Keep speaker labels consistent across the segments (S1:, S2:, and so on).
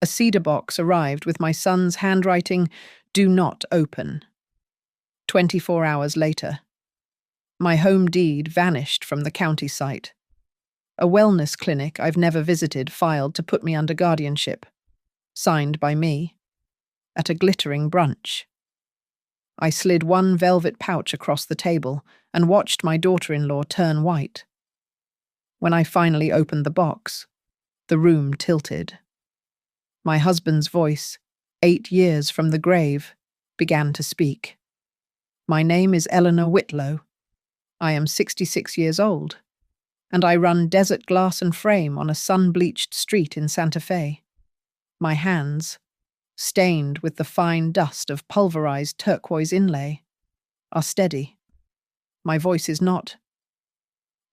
S1: A cedar box arrived with my son's handwriting, "Do not open." 24 hours later, my home deed vanished from the county site. A wellness clinic I've never visited filed to put me under guardianship, signed by me, at a glittering brunch. I slid one velvet pouch across the table and watched my daughter-in-law turn white. When I finally opened the box, the room tilted. My husband's voice, 8 years from the grave, began to speak. "My name is Eleanor Whitlow. I am 66 years old, and I run Desert Glass and Frame on a sun-bleached street in Santa Fe. My hands, stained with the fine dust of pulverized turquoise inlay, are steady. My voice is not."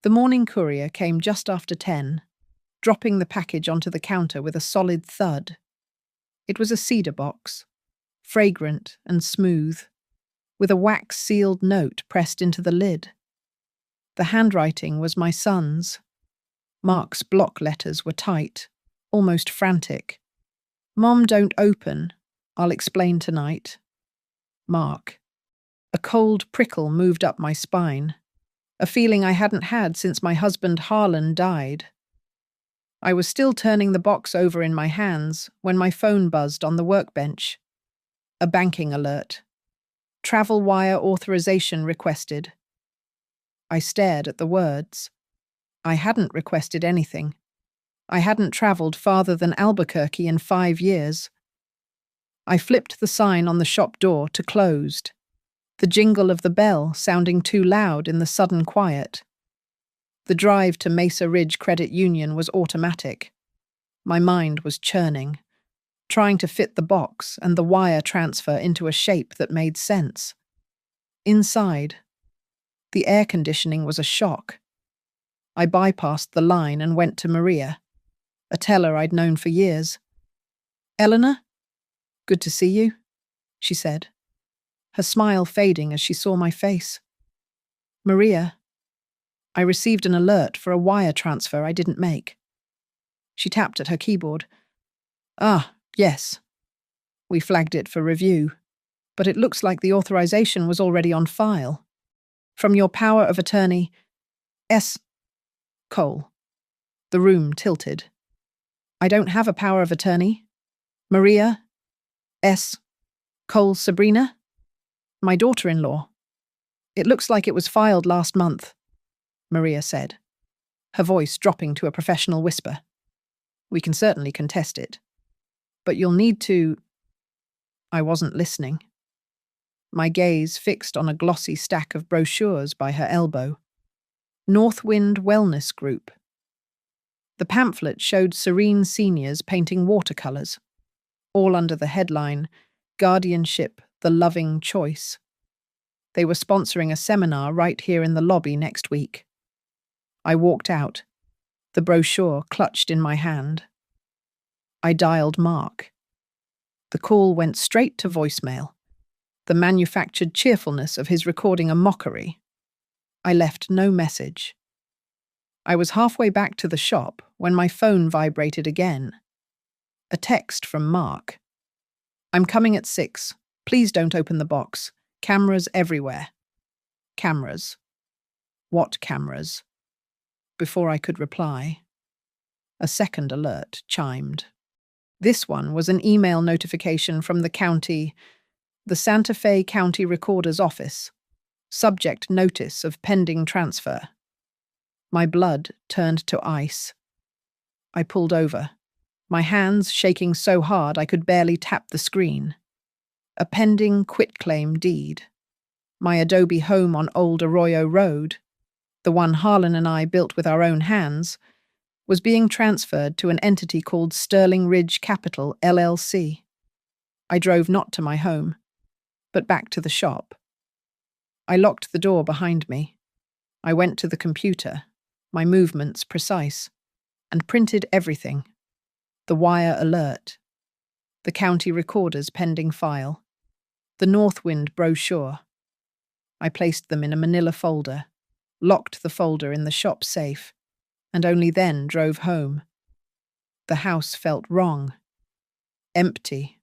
S1: The morning courier came just after 10, dropping the package onto the counter with a solid thud. It was a cedar box, fragrant and smooth, with a wax-sealed note pressed into the lid. The handwriting was my son's. Mark's block letters were tight, almost frantic. "Mom, don't open. I'll explain tonight." Mark. A cold prickle moved up my spine, a feeling I hadn't had since my husband Harlan died. I was still turning the box over in my hands when my phone buzzed on the workbench. A banking alert. "Travel wire authorization requested." I stared at the words. I hadn't requested anything. I hadn't traveled farther than Albuquerque in 5 years. I flipped the sign on the shop door to closed, the jingle of the bell sounding too loud in the sudden quiet. The drive to Mesa Ridge Credit Union was automatic. My mind was churning, trying to fit the box and the wire transfer into a shape that made sense. Inside, the air conditioning was a shock. I bypassed the line and went to Maria, a teller I'd known for years. "Eleanor? Good to see you," she said, her smile fading as she saw my face. "Maria, I received an alert for a wire transfer I didn't make." She tapped at her keyboard. "Ah, yes. We flagged it for review, but it looks like the authorization was already on file. From your power of attorney, S. Cole." The room tilted. "I don't have a power of attorney. Maria S. Cole Sabrina? My daughter-in-law. It looks like it was filed last month," Maria said, her voice dropping to a professional whisper. "We can certainly contest it, but you'll need to—" I wasn't listening. My gaze fixed on a glossy stack of brochures by her elbow. Northwind Wellness Group. The pamphlet showed serene seniors painting watercolors, all under the headline, "Guardianship, the Loving Choice." They were sponsoring a seminar right here in the lobby next week. I walked out, the brochure clutched in my hand. I dialed Mark. The call went straight to voicemail, the manufactured cheerfulness of his recording a mockery. I left no message. I was halfway back to the shop when my phone vibrated again. A text from Mark. "I'm coming at 6. Please don't open the box. Cameras everywhere." Cameras. What cameras? Before I could reply, a second alert chimed. This one was an email notification from the Santa Fe County Recorder's Office. Subject notice of pending transfer. My blood turned to ice. I pulled over, my hands shaking so hard I could barely tap the screen. A pending quitclaim deed. My adobe home on Old Arroyo Road, the one Harlan and I built with our own hands, was being transferred to an entity called Sterling Ridge Capital, LLC. I drove not to my home, but back to the shop. I locked the door behind me. I went to the computer, my movements precise, and printed everything. The wire alert, the county recorder's pending file, the Northwind brochure. I placed them in a manila folder, locked the folder in the shop safe, and only then drove home. The house felt wrong. Empty.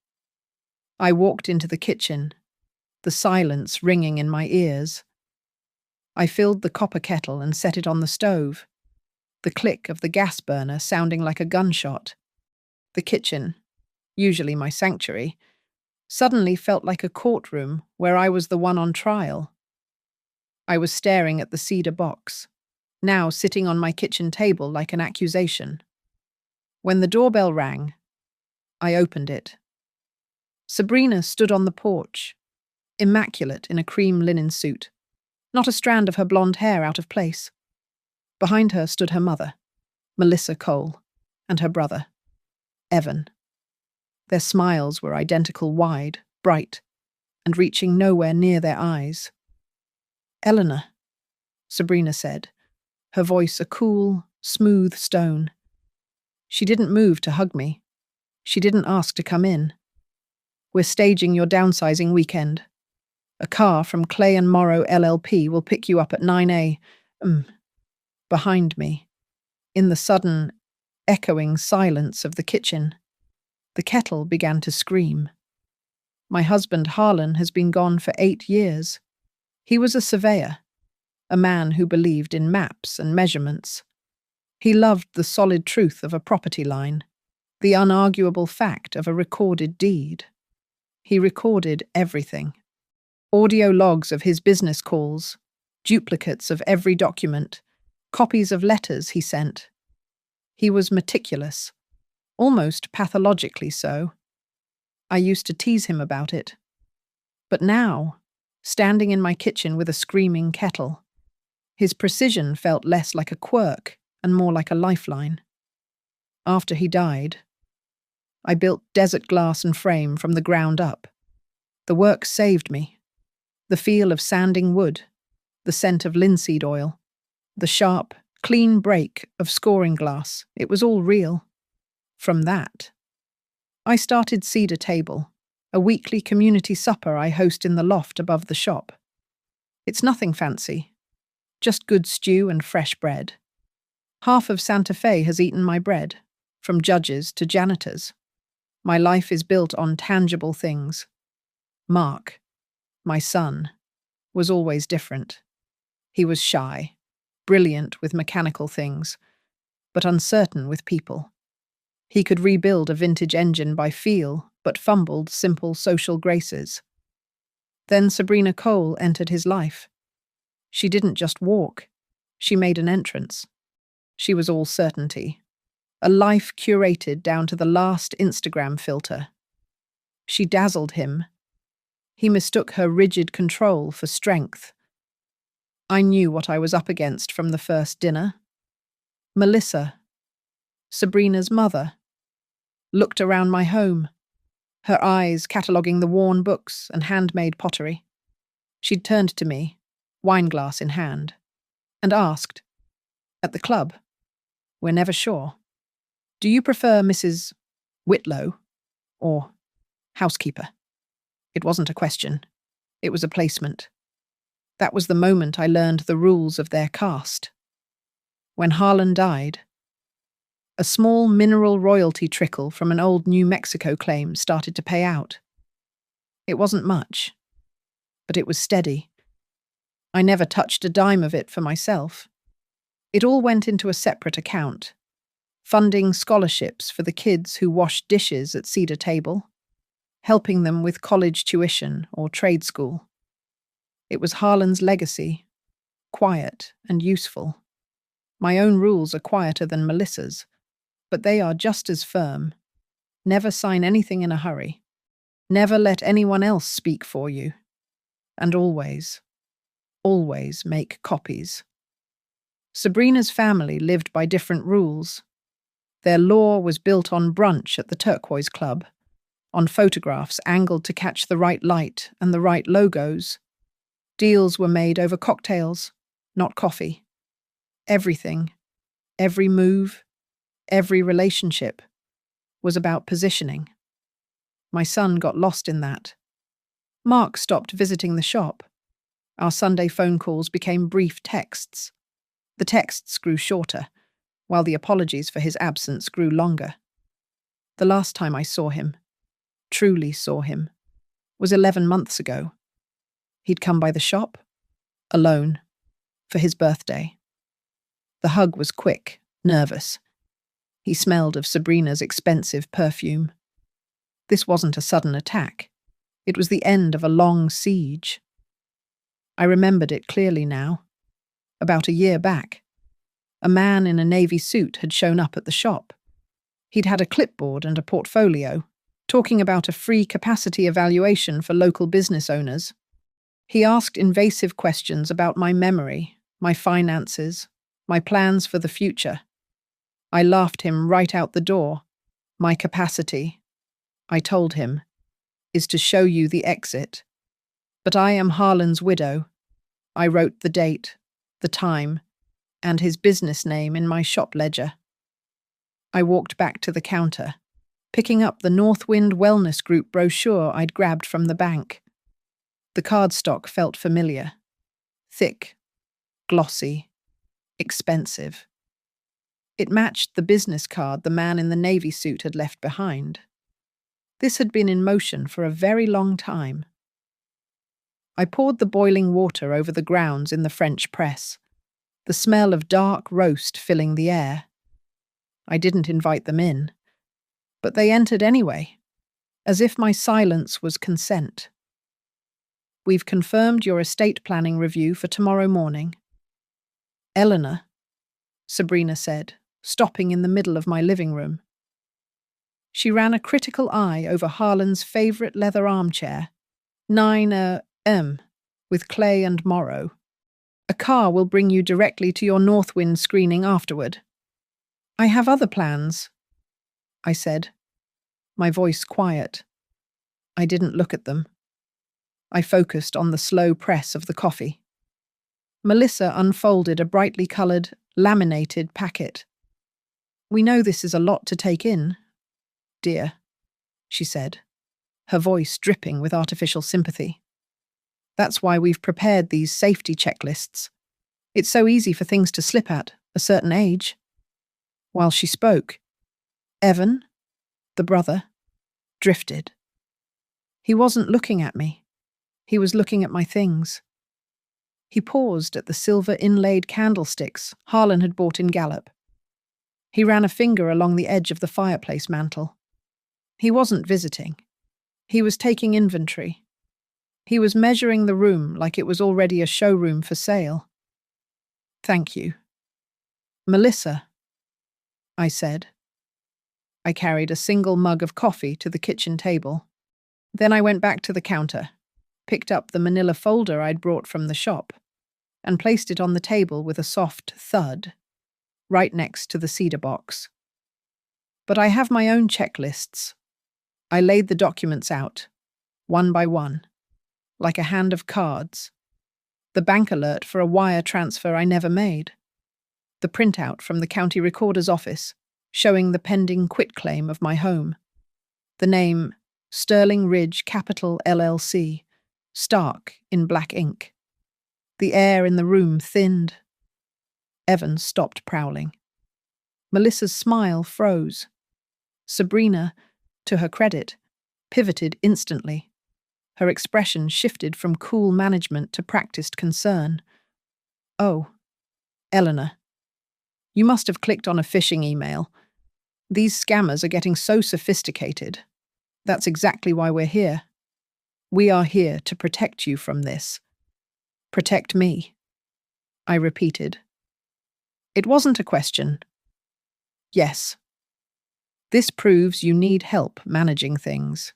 S1: I walked into the kitchen, the silence ringing in my ears. I filled the copper kettle and set it on the stove, the click of the gas burner sounding like a gunshot. The kitchen, usually my sanctuary, suddenly felt like a courtroom where I was the one on trial. I was staring at the cedar box, now sitting on my kitchen table like an accusation. When the doorbell rang, I opened it. Sabrina stood on the porch, immaculate in a cream linen suit, not a strand of her blonde hair out of place. Behind her stood her mother, Melissa Cole, and her brother, Evan. Their smiles were identical wide, bright, and reaching nowhere near their eyes. "Eleanor," Sabrina said, her voice a cool, smooth stone. She didn't move to hug me. She didn't ask to come in. "We're staging your downsizing weekend. A car from Clay and Morrow LLP will pick you up at 9 a.m. Behind me, in the sudden, echoing silence of the kitchen, the kettle began to scream. My husband Harlan has been gone for 8 years. He was a surveyor, a man who believed in maps and measurements. He loved the solid truth of a property line, the unarguable fact of a recorded deed. He recorded everything. Audio logs of his business calls, duplicates of every document, copies of letters he sent. He was meticulous, almost pathologically so. I used to tease him about it. But now, standing in my kitchen with a screaming kettle, his precision felt less like a quirk and more like a lifeline. After he died, I built desert glass and frame from the ground up. The work saved me. The feel of sanding wood, the scent of linseed oil, the sharp, clean break of scoring glass, it was all real. From that, I started Cedar Table, a weekly community supper I host in the loft above the shop. It's nothing fancy, just good stew and fresh bread. Half of Santa Fe has eaten my bread, from judges to janitors. My life is built on tangible things. Mark, my son, was always different. He was shy, brilliant with mechanical things, but uncertain with people. He could rebuild a vintage engine by feel, but fumbled simple social graces. Then Sabrina Cole entered his life. She didn't just walk, she made an entrance. She was all certainty, a life curated down to the last Instagram filter. She dazzled him. He mistook her rigid control for strength. I knew what I was up against from the first dinner. Melissa, Sabrina's mother, looked around my home, her eyes cataloguing the worn books and handmade pottery. She'd turned to me, wineglass in hand, and asked, "At the club? We're never sure. Do you prefer Mrs. Whitlow or housekeeper?" It wasn't a question. It was a placement. That was the moment I learned the rules of their caste. When Harlan died, a small mineral royalty trickle from an old New Mexico claim started to pay out. It wasn't much, but it was steady. I never touched a dime of it for myself. It all went into a separate account, funding scholarships for the kids who washed dishes at Cedar Table, helping them with college tuition or trade school. It was Harlan's legacy, quiet and useful. My own rules are quieter than Melissa's, but they are just as firm. Never sign anything in a hurry. Never let anyone else speak for you. And always, always make copies. Sabrina's family lived by different rules. Their law was built on brunch at the Turquoise Club, on photographs angled to catch the right light and the right logos. Deals were made over cocktails, not coffee. Everything, every move, every relationship was about positioning. My son got lost in that. Mark stopped visiting the shop. Our Sunday phone calls became brief texts. The texts grew shorter, while the apologies for his absence grew longer. The last time I saw him, truly saw him was 11 months ago. He'd come by the shop, alone, for his birthday. The hug was quick, nervous. He smelled of Sabrina's expensive perfume. This wasn't a sudden attack. It was the end of a long siege. I remembered it clearly now. About a year back, a man in a navy suit had shown up at the shop. He'd had a clipboard and a portfolio, talking about a free capacity evaluation for local business owners. He asked invasive questions about my memory, my finances, my plans for the future. I laughed him right out the door. My capacity, I told him, is to show you the exit. But I am Harlan's widow. I wrote the date, the time, and his business name in my shop ledger. I walked back to the counter, picking up the Northwind Wellness Group brochure I'd grabbed from the bank. The cardstock felt familiar. Thick, glossy, expensive. It matched the business card the man in the navy suit had left behind. This had been in motion for a very long time. I poured the boiling water over the grounds in the French press, the smell of dark roast filling the air. I didn't invite them in, but they entered anyway, as if my silence was consent. We've confirmed your estate planning review for tomorrow morning. Eleanor, Sabrina said, stopping in the middle of my living room. She ran a critical eye over Harlan's favourite leather armchair, 9M, with Clay and Morrow. A car will bring you directly to your Northwind screening afterward. I have other plans, I said, my voice quiet. I didn't look at them. I focused on the slow press of the coffee. Melissa unfolded a brightly coloured, laminated packet. We know this is a lot to take in, dear, she said, her voice dripping with artificial sympathy. That's why we've prepared these safety checklists. It's so easy for things to slip at a certain age. While she spoke, Evan, the brother, drifted. He wasn't looking at me. He was looking at my things. He paused at the silver inlaid candlesticks Harlan had bought in Gallup. He ran a finger along the edge of the fireplace mantel. He wasn't visiting. He was taking inventory. He was measuring the room like it was already a showroom for sale. Thank you. Melissa, I said. I carried a single mug of coffee to the kitchen table. Then I went back to the counter, picked up the manila folder I'd brought from the shop, and placed it on the table with a soft thud, right next to the cedar box. But I have my own checklists. I laid the documents out, one by one, like a hand of cards. The bank alert for a wire transfer I never made. The printout from the county recorder's office, showing the pending quitclaim of my home. The name, Sterling Ridge Capital LLC, stark in black ink. The air in the room thinned. Evan stopped prowling. Melissa's smile froze. Sabrina, to her credit, pivoted instantly. Her expression shifted from cool management to practiced concern. Oh, Eleanor, you must have clicked on a phishing email. These scammers are getting so sophisticated. That's exactly why we're here. We are here to protect you from this. Protect me, I repeated. It wasn't a question. Yes. This proves you need help managing things.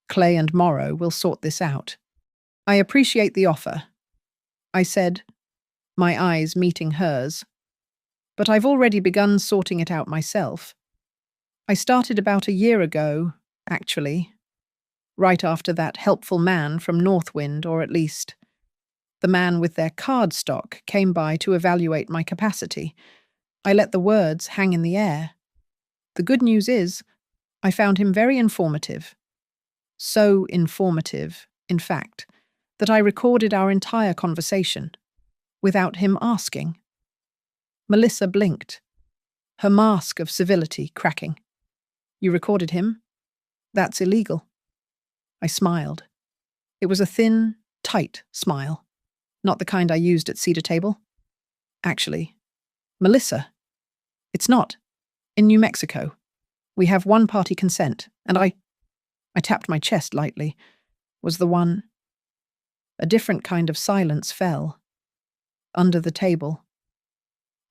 S1: Clay and Morrow will sort this out. I appreciate the offer, I said, my eyes meeting hers. But I've already begun sorting it out myself. I started about a year ago, actually, right after that helpful man from Northwind, or at least the man with their cardstock came by to evaluate my capacity. I let the words hang in the air. The good news is, I found him very informative. So informative, in fact, that I recorded our entire conversation, without him asking. Melissa blinked, her mask of civility cracking. You recorded him? That's illegal. I smiled. It was a thin, tight smile, not the kind I used at Cedar Table. Actually, Melissa. It's not. In New Mexico. We have one-party consent, and I tapped my chest lightly. Was the one. A different kind of silence fell. Under the table.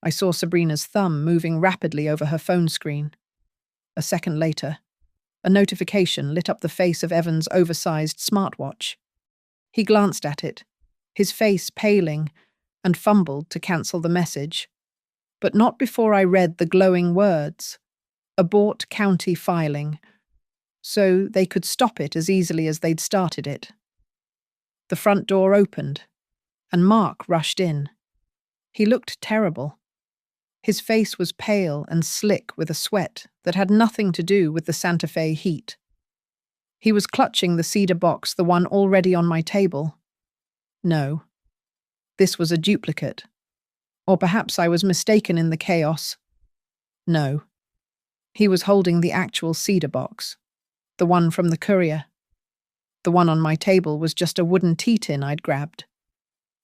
S1: I saw Sabrina's thumb moving rapidly over her phone screen. A second later, a notification lit up the face of Evan's oversized smartwatch. He glanced at it, his face paling, and fumbled to cancel the message. But not before I read the glowing words. Abort county filing, so they could stop it as easily as they'd started it. The front door opened, and Mark rushed in. He looked terrible. His face was pale and slick with a sweat that had nothing to do with the Santa Fe heat. He was clutching the cedar box, the one already on my table. No, this was a duplicate. Or perhaps I was mistaken in the chaos. No. He was holding the actual cedar box, the one from the courier. The one on my table was just a wooden tea tin I'd grabbed.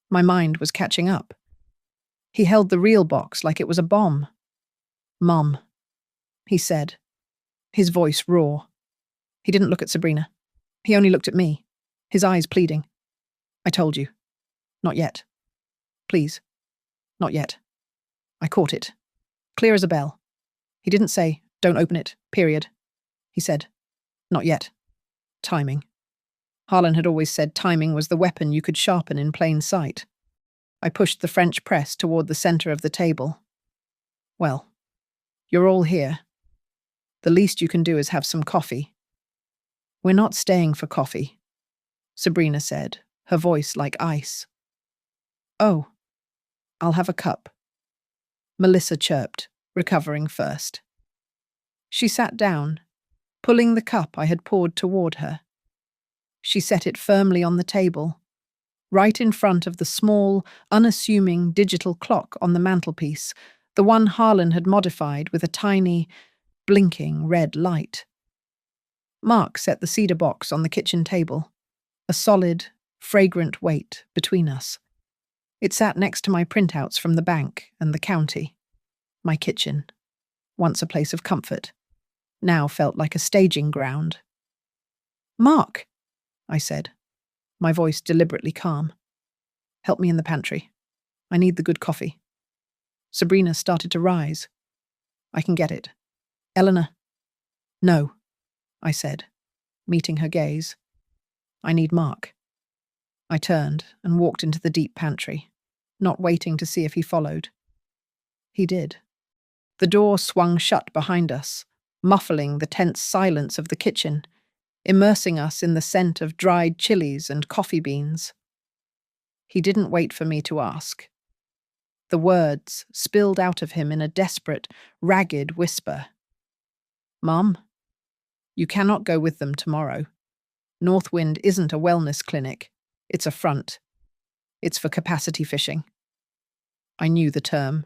S1: My mind was catching up. He held the real box like it was a bomb. "Mom," he said, his voice raw. He didn't look at Sabrina. He only looked at me, his eyes pleading. "I told you. Not yet. Please. Not yet." I caught it. Clear as a bell. He didn't say, "Don't open it, period." He said, "Not yet. Timing." Harlan had always said timing was the weapon you could sharpen in plain sight. I pushed the French press toward the center of the table. "Well, you're all here. The least you can do is have some coffee." "We're not staying for coffee," Sabrina said, her voice like ice. "Oh, I'll have a cup," Melissa chirped, recovering first. She sat down, pulling the cup I had poured toward her. She set it firmly on the table, right in front of the small, unassuming digital clock on the mantelpiece, the one Harlan had modified with a tiny, blinking red light. Mark set the cedar box on the kitchen table, a solid, fragrant weight between us. It sat next to my printouts from the bank and the county. My kitchen, once a place of comfort, now felt like a staging ground. "Mark," I said, my voice deliberately calm. "Help me in the pantry. I need the good coffee." Sabrina started to rise. "I can get it." "Eleanor." "No," I said, meeting her gaze. "I need Mark." I turned and walked into the deep pantry, not waiting to see if he followed. He did. The door swung shut behind us, muffling the tense silence of the kitchen, immersing us in the scent of dried chilies and coffee beans. He didn't wait for me to ask. The words spilled out of him in a desperate, ragged whisper. "Mum, you cannot go with them tomorrow. Northwind isn't a wellness clinic. It's a front. It's for capacity fishing." I knew the term.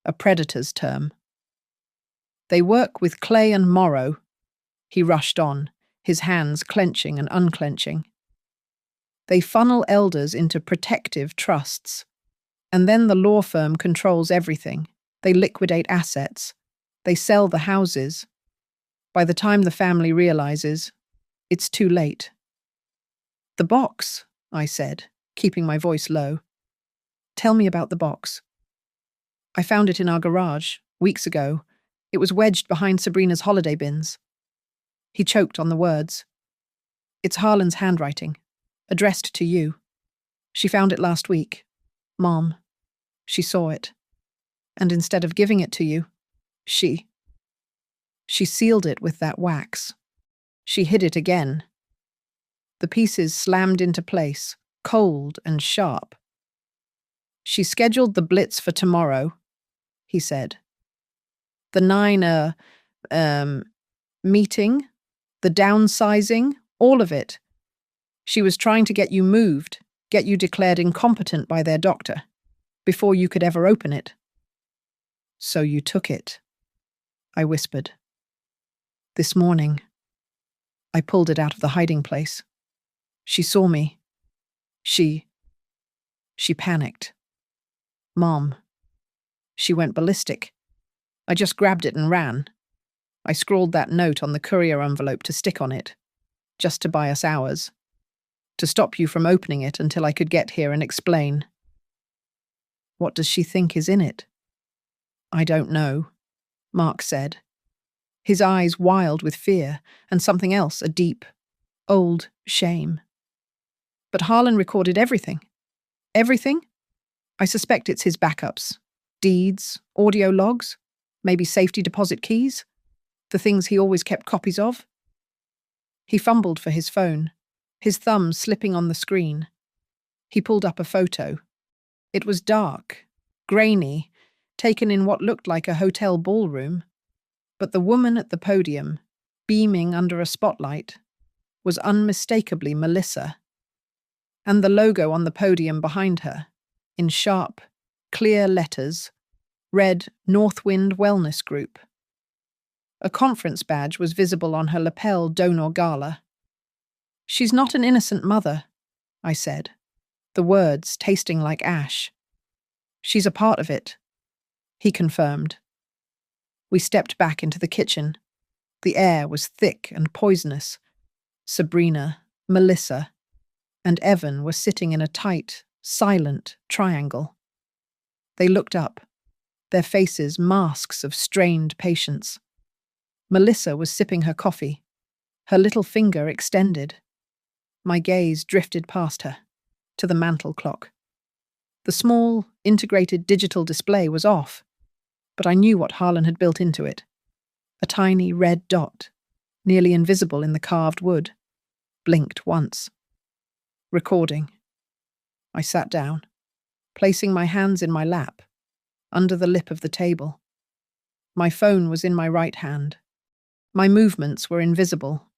S1: A predator's term. "They work with Clay and Morrow," he rushed on, his hands clenching and unclenching. "They funnel elders into protective trusts. And then the law firm controls everything. They liquidate assets. They sell the houses. By the time the family realizes, it's too late." "The box," I said, keeping my voice low. "Tell me about the box." "I found it in our garage, weeks ago. It was wedged behind Sabrina's holiday bins." He choked on the words. "It's Harlan's handwriting, addressed to you. She found it last week. Mom. She saw it. And instead of giving it to you, she sealed it with that wax. She hid it again." The pieces slammed into place, cold and sharp. "She scheduled the blitz for tomorrow," he said. "The 9 meeting, the downsizing, all of it. She was trying to get you moved, get you declared incompetent by their doctor, before you could ever open it." "So you took it," I whispered. "This morning." I pulled it out of the hiding place. She saw me. She panicked. Mom. She went ballistic. I just grabbed it and ran. I scrawled that note on the courier envelope to stick on it, just to buy us hours, to stop you from opening it until I could get here and explain. What does she think is in it? I don't know, Mark said, his eyes wild with fear and something else, a deep, old shame. But Harlan recorded everything. Everything? I suspect it's his backups. Deeds, audio logs, maybe safety deposit keys, the things he always kept copies of. He fumbled for his phone, his thumb slipping on the screen. He pulled up a photo. It was dark, grainy, taken in what looked like a hotel ballroom. But the woman at the podium, beaming under a spotlight, was unmistakably Melissa. And the logo on the podium behind her, in sharp, clear letters, read Northwind Wellness Group. A conference badge was visible on her lapel donor gala. She's not an innocent mother, I said, the words tasting like ash. She's a part of it, he confirmed. We stepped back into the kitchen. The air was thick and poisonous. Sabrina, Melissa, and Evan were sitting in a tight, silent triangle. They looked up, their faces masks of strained patience. Melissa was sipping her coffee, her little finger extended. My gaze drifted past her, to the mantel clock. The small, integrated digital display was off, but I knew what Harlan had built into it. A tiny red dot, nearly invisible in the carved wood, blinked once. Recording. I sat down, placing my hands in my lap, under the lip of the table. My phone was in my right hand. My movements were invisible.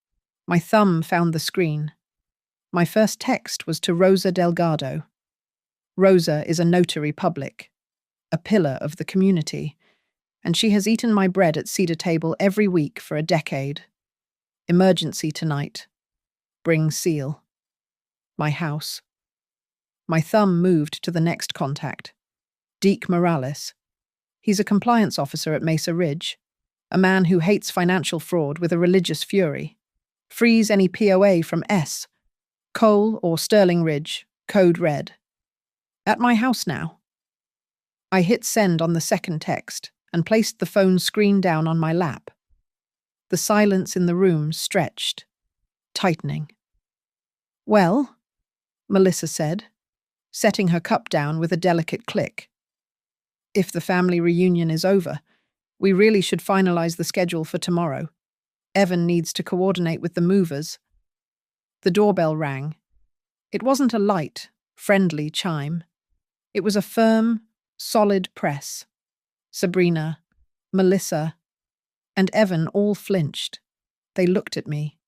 S1: My thumb found the screen. My first text was to Rosa Delgado. Rosa is a notary public, a pillar of the community, and she has eaten my bread at Cedar Table every week for a decade. Emergency tonight. Bring seal. My house. My thumb moved to the next contact. Deke Morales. He's a compliance officer at Mesa Ridge, a man who hates financial fraud with a religious fury. Freeze any POA from S, Cole or Sterling Ridge, code red. At my house now. I hit send on the second text and placed the phone screen down on my lap. The silence in the room stretched, tightening. Well, Melissa said, setting her cup down with a delicate click. If the family reunion is over, we really should finalize the schedule for tomorrow. Evan needs to coordinate with the movers. The doorbell rang. It wasn't a light, friendly chime. It was a firm, solid press. Sabrina, Melissa, and Evan all flinched. They looked at me,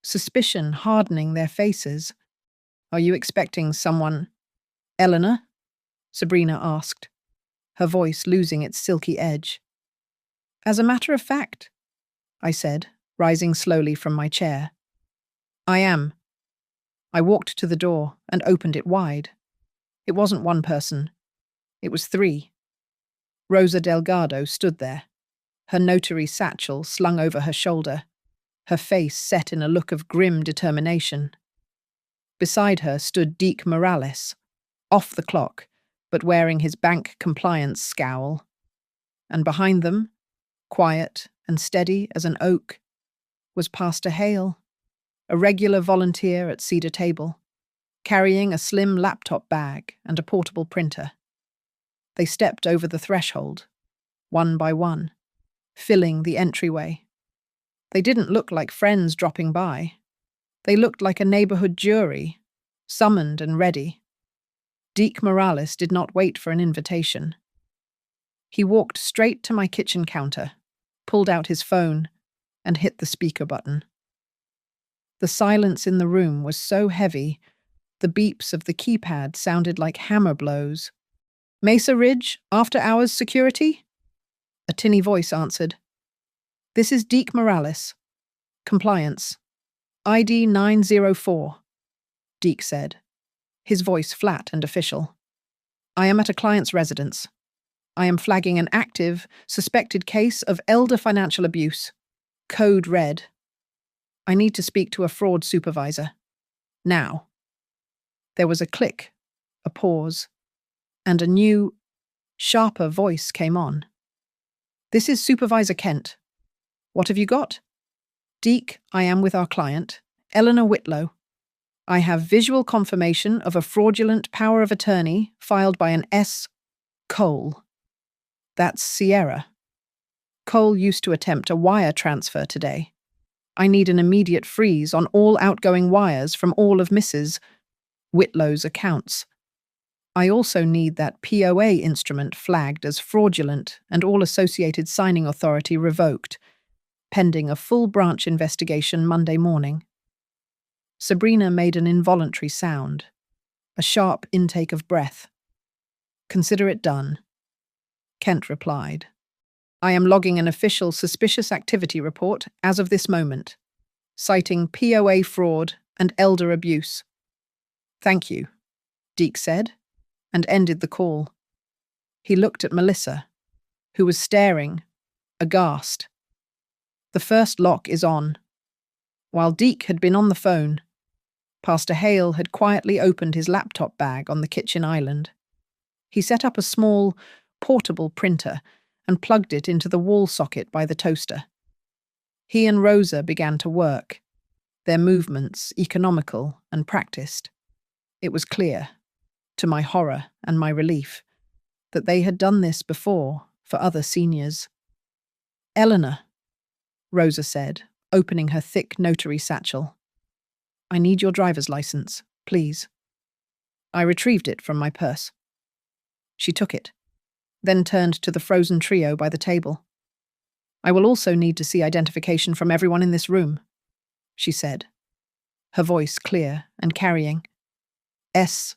S1: suspicion hardening their faces. Are you expecting someone? Eleanor? Sabrina asked, her voice losing its silky edge. As a matter of fact, I said, rising slowly from my chair. I am. I walked to the door and opened it wide. It wasn't one person. It was three. Rosa Delgado stood there, her notary satchel slung over her shoulder, her face set in a look of grim determination. Beside her stood Deke Morales, off the clock, but wearing his bank compliance scowl. And behind them, quiet and steady as an oak, was Pastor Hale, a regular volunteer at Cedar Table, carrying a slim laptop bag and a portable printer. They stepped over the threshold, one by one, filling the entryway. They didn't look like friends dropping by. They looked like a neighborhood jury, summoned and ready. Deke Morales did not wait for an invitation. He walked straight to my kitchen counter, pulled out his phone, and hit the speaker button. The silence in the room was so heavy, the beeps of the keypad sounded like hammer blows. Mesa Ridge, after-hours security? A tinny voice answered. This is Deke Morales. Compliance. ID 904, Deke said, his voice flat and official. I am at a client's residence. I am flagging an active, suspected case of elder financial abuse. Code red. I need to speak to a fraud supervisor. Now. There was a click, a pause, and a new, sharper voice came on. This is Supervisor Kent. What have you got? Deke, I am with our client, Eleanor Whitlow. I have visual confirmation of a fraudulent power of attorney filed by an S. Cole. That's Sierra. Cole used to attempt a wire transfer today. I need an immediate freeze on all outgoing wires from all of Mrs. Whitlow's accounts. I also need that POA instrument flagged as fraudulent and all associated signing authority revoked, pending a full branch investigation Monday morning. Sabrina made an involuntary sound, a sharp intake of breath. Consider it done, Kent replied. I am logging an official suspicious activity report as of this moment, citing POA fraud and elder abuse. Thank you, Deke said, and ended the call. He looked at Melissa, who was staring, aghast. The first lock is on. While Deke had been on the phone, Pastor Hale had quietly opened his laptop bag on the kitchen island. He set up a small, portable printer and plugged it into the wall socket by the toaster. He and Rosa began to work, their movements economical and practiced. It was clear, to my horror and my relief, that they had done this before for other seniors. Eleanor, Rosa said, opening her thick notary satchel. I need your driver's license, please. I retrieved it from my purse. She took it, then turned to the frozen trio by the table. I will also need to see identification from everyone in this room, she said, her voice clear and carrying. S.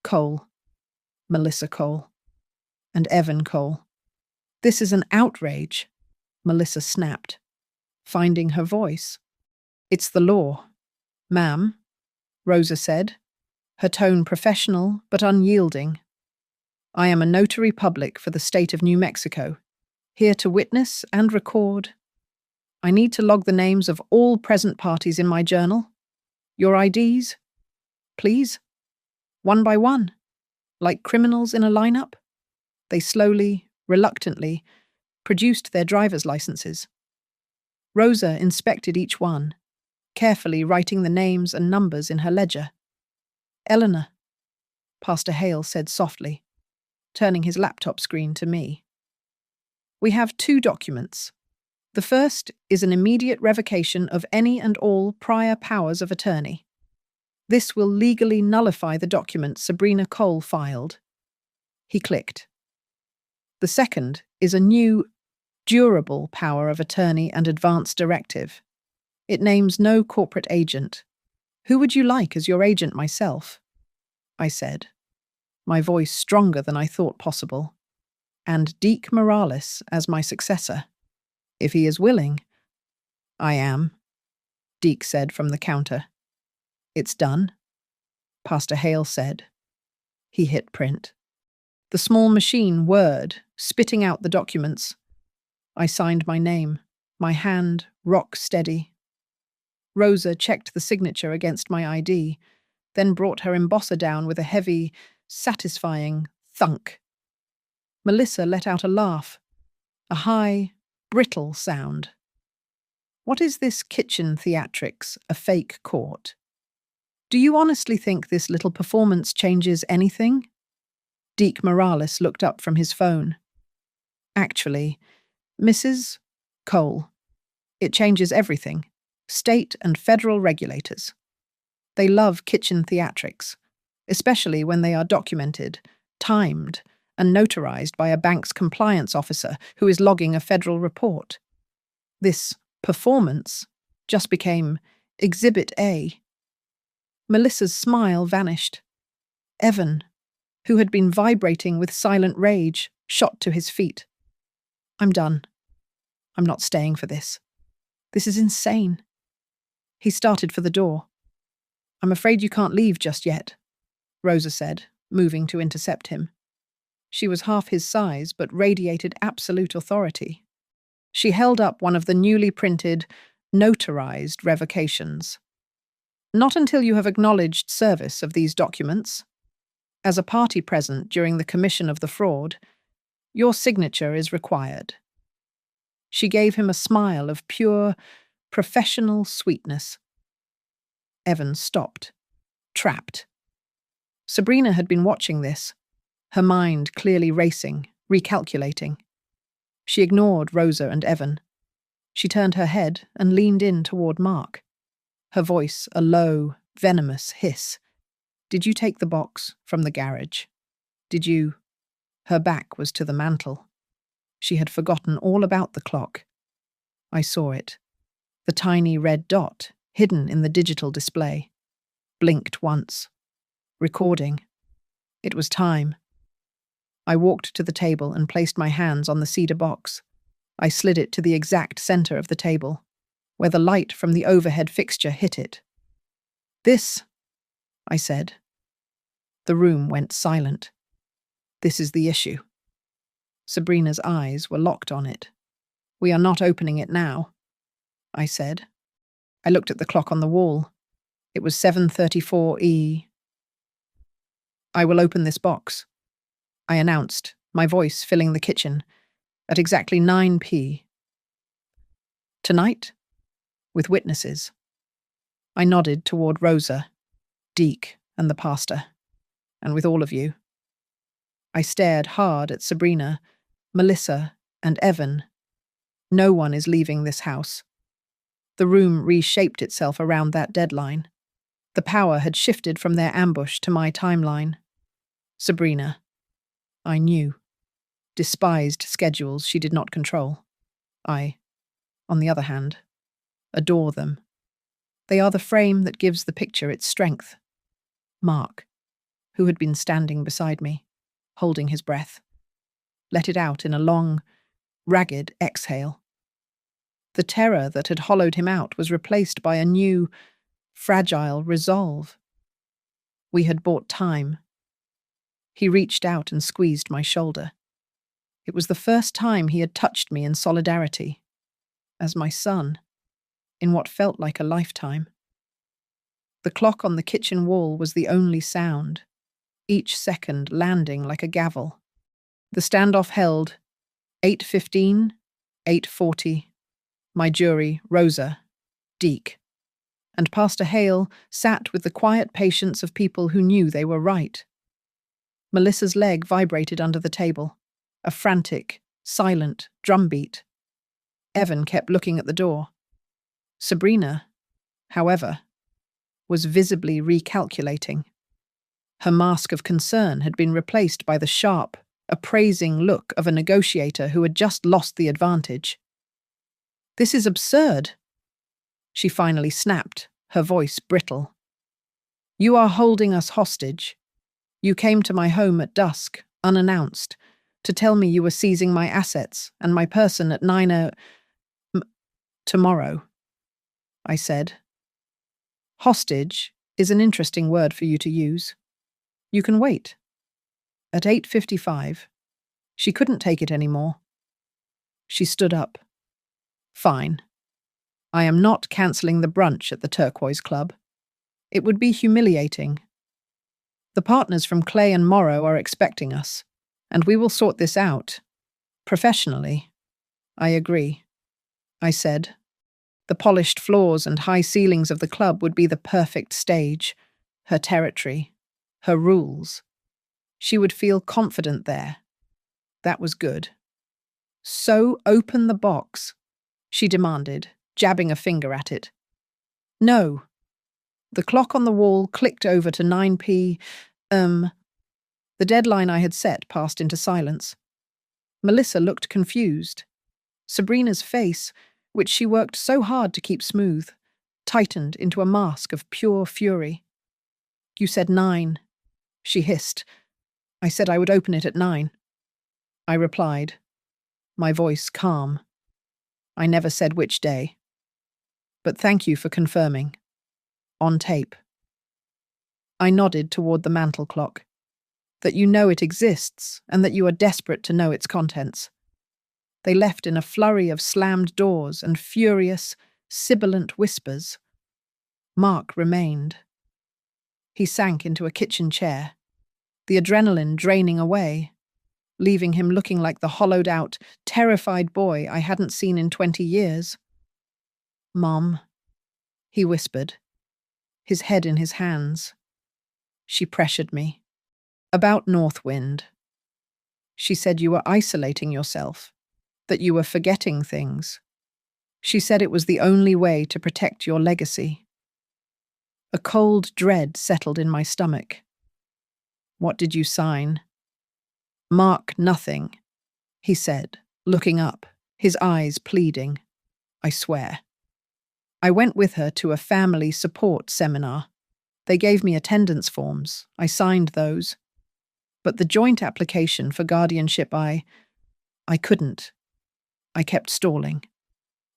S1: Cole, Melissa Cole, and Evan Cole. This is an outrage, Melissa snapped, finding her voice. It's the law, ma'am, Rosa said, her tone professional but unyielding. I am a notary public for the state of New Mexico, here to witness and record. I need to log the names of all present parties in my journal. Your IDs, please. One by one, like criminals in a lineup. They slowly, reluctantly, produced their driver's licenses. Rosa inspected each one, carefully writing the names and numbers in her ledger. Eleanor, Pastor Hale said softly, turning his laptop screen to me. We have two documents. The first is an immediate revocation of any and all prior powers of attorney. This will legally nullify the document Sabrina Cole filed. He clicked. The second is a new, durable power of attorney and advance directive. It names no corporate agent. Who would you like as your agent myself? I said, my voice stronger than I thought possible. And Deke Morales as my successor. If he is willing. I am, Deke said from the counter. It's done, Pastor Hale said. He hit print. The small machine whirred, spitting out the documents. I signed my name, my hand rock steady. Rosa checked the signature against my ID, then brought her embosser down with a heavy, satisfying thunk. Melissa let out a laugh, a high, brittle sound. What is this kitchen theatrics, a fake court? Do you honestly think this little performance changes anything? Deke Morales looked up from his phone. Actually, Mrs. Cole, it changes everything. State and federal regulators. They love kitchen theatrics, especially when they are documented, timed, and notarized by a bank's compliance officer who is logging a federal report. This performance just became Exhibit A. Melissa's smile vanished. Evan, who had been vibrating with silent rage, shot to his feet. I'm done. I'm not staying for this. This is insane. He started for the door. "I'm afraid you can't leave just yet," Rosa said, moving to intercept him. She was half his size, but radiated absolute authority. She held up one of the newly printed, notarized revocations. "Not until you have acknowledged service of these documents. As a party present during the commission of the fraud, your signature is required." She gave him a smile of pure, professional sweetness. Evan stopped, trapped. Sabrina had been watching this, her mind clearly racing, recalculating. She ignored Rosa and Evan. She turned her head and leaned in toward Mark, her voice a low, venomous hiss. "Did you take the box from the garage? Did you—" Her back was to the mantel. She had forgotten all about the clock. I saw it. The tiny red dot, hidden in the digital display. Blinked once. Recording. It was time. I walked to the table and placed my hands on the cedar box. I slid it to the exact center of the table, where the light from the overhead fixture hit it. "This," I said. The room went silent. "This is the issue." Sabrina's eyes were locked on it. "We are not opening it now," I said. I looked at the clock on the wall. It was 7:34 E. "I will open this box," I announced, my voice filling the kitchen, "at exactly 9 p. Tonight? With witnesses." I nodded toward Rosa, Deke, and the pastor. "And with all of you." I stared hard at Sabrina, Melissa, and Evan. No one is leaving this house. The room reshaped itself around that deadline. The power had shifted from their ambush to my timeline. Sabrina. I knew. Despised schedules she did not control. I, on the other hand, adore them. They are the frame that gives the picture its strength. Mark, who had been standing beside me, holding his breath, let it out in a long, ragged exhale. The terror that had hollowed him out was replaced by a new, fragile resolve. We had bought time. He reached out and squeezed my shoulder. It was the first time he had touched me in solidarity, as my son, in what felt like a lifetime. The clock on the kitchen wall was the only sound, each second landing like a gavel. The standoff held 8:15, 8:40. My jury, Rosa, Deke, and Pastor Hale sat with the quiet patience of people who knew they were right. Melissa's leg vibrated under the table, a frantic, silent drumbeat. Evan kept looking at the door. Sabrina, however, was visibly recalculating. Her mask of concern had been replaced by the sharp, appraising look of a negotiator who had just lost the advantage. "This is absurd," she finally snapped, her voice brittle. "You are holding us hostage. You came to my home at dusk, unannounced, to tell me you were seizing my assets and my person at 9 tomorrow," I said. "Hostage is an interesting word for you to use. You can wait." At 8:55, she couldn't take it anymore. She stood up. "Fine. I am not cancelling the brunch at the Turquoise Club. It would be humiliating. The partners from Clay and Morrow are expecting us, and we will sort this out. Professionally." "I agree," I said. The polished floors and high ceilings of the club would be the perfect stage, her territory, her rules. She would feel confident there. That was good. "So open the box," she demanded, jabbing a finger at it. "No." The clock on the wall clicked over to 9 p. The deadline I had set passed into silence. Melissa looked confused. Sabrina's face, which she worked so hard to keep smooth, tightened into a mask of pure fury. "You said 9, she hissed. "I said I would open it at 9. I replied, my voice calm. "I never said which day." But thank you for confirming. On tape. I nodded toward the mantel clock. That you know it exists, and that you are desperate to know its contents. They left in a flurry of slammed doors and furious, sibilant whispers. Mark remained. He sank into a kitchen chair, the adrenaline draining away, leaving him looking like the hollowed-out, terrified boy I hadn't seen in 20 years. "Mom," he whispered, his head in his hands. She pressured me. "About Northwind. She said you were isolating yourself, that you were forgetting things. She said it was the only way to protect your legacy." A cold dread settled in my stomach. "What did you sign?" "Mark nothing," he said, looking up, his eyes pleading. "I swear." I went with her to a family support seminar. They gave me attendance forms. I signed those. But the joint application for guardianship, I couldn't. I kept stalling.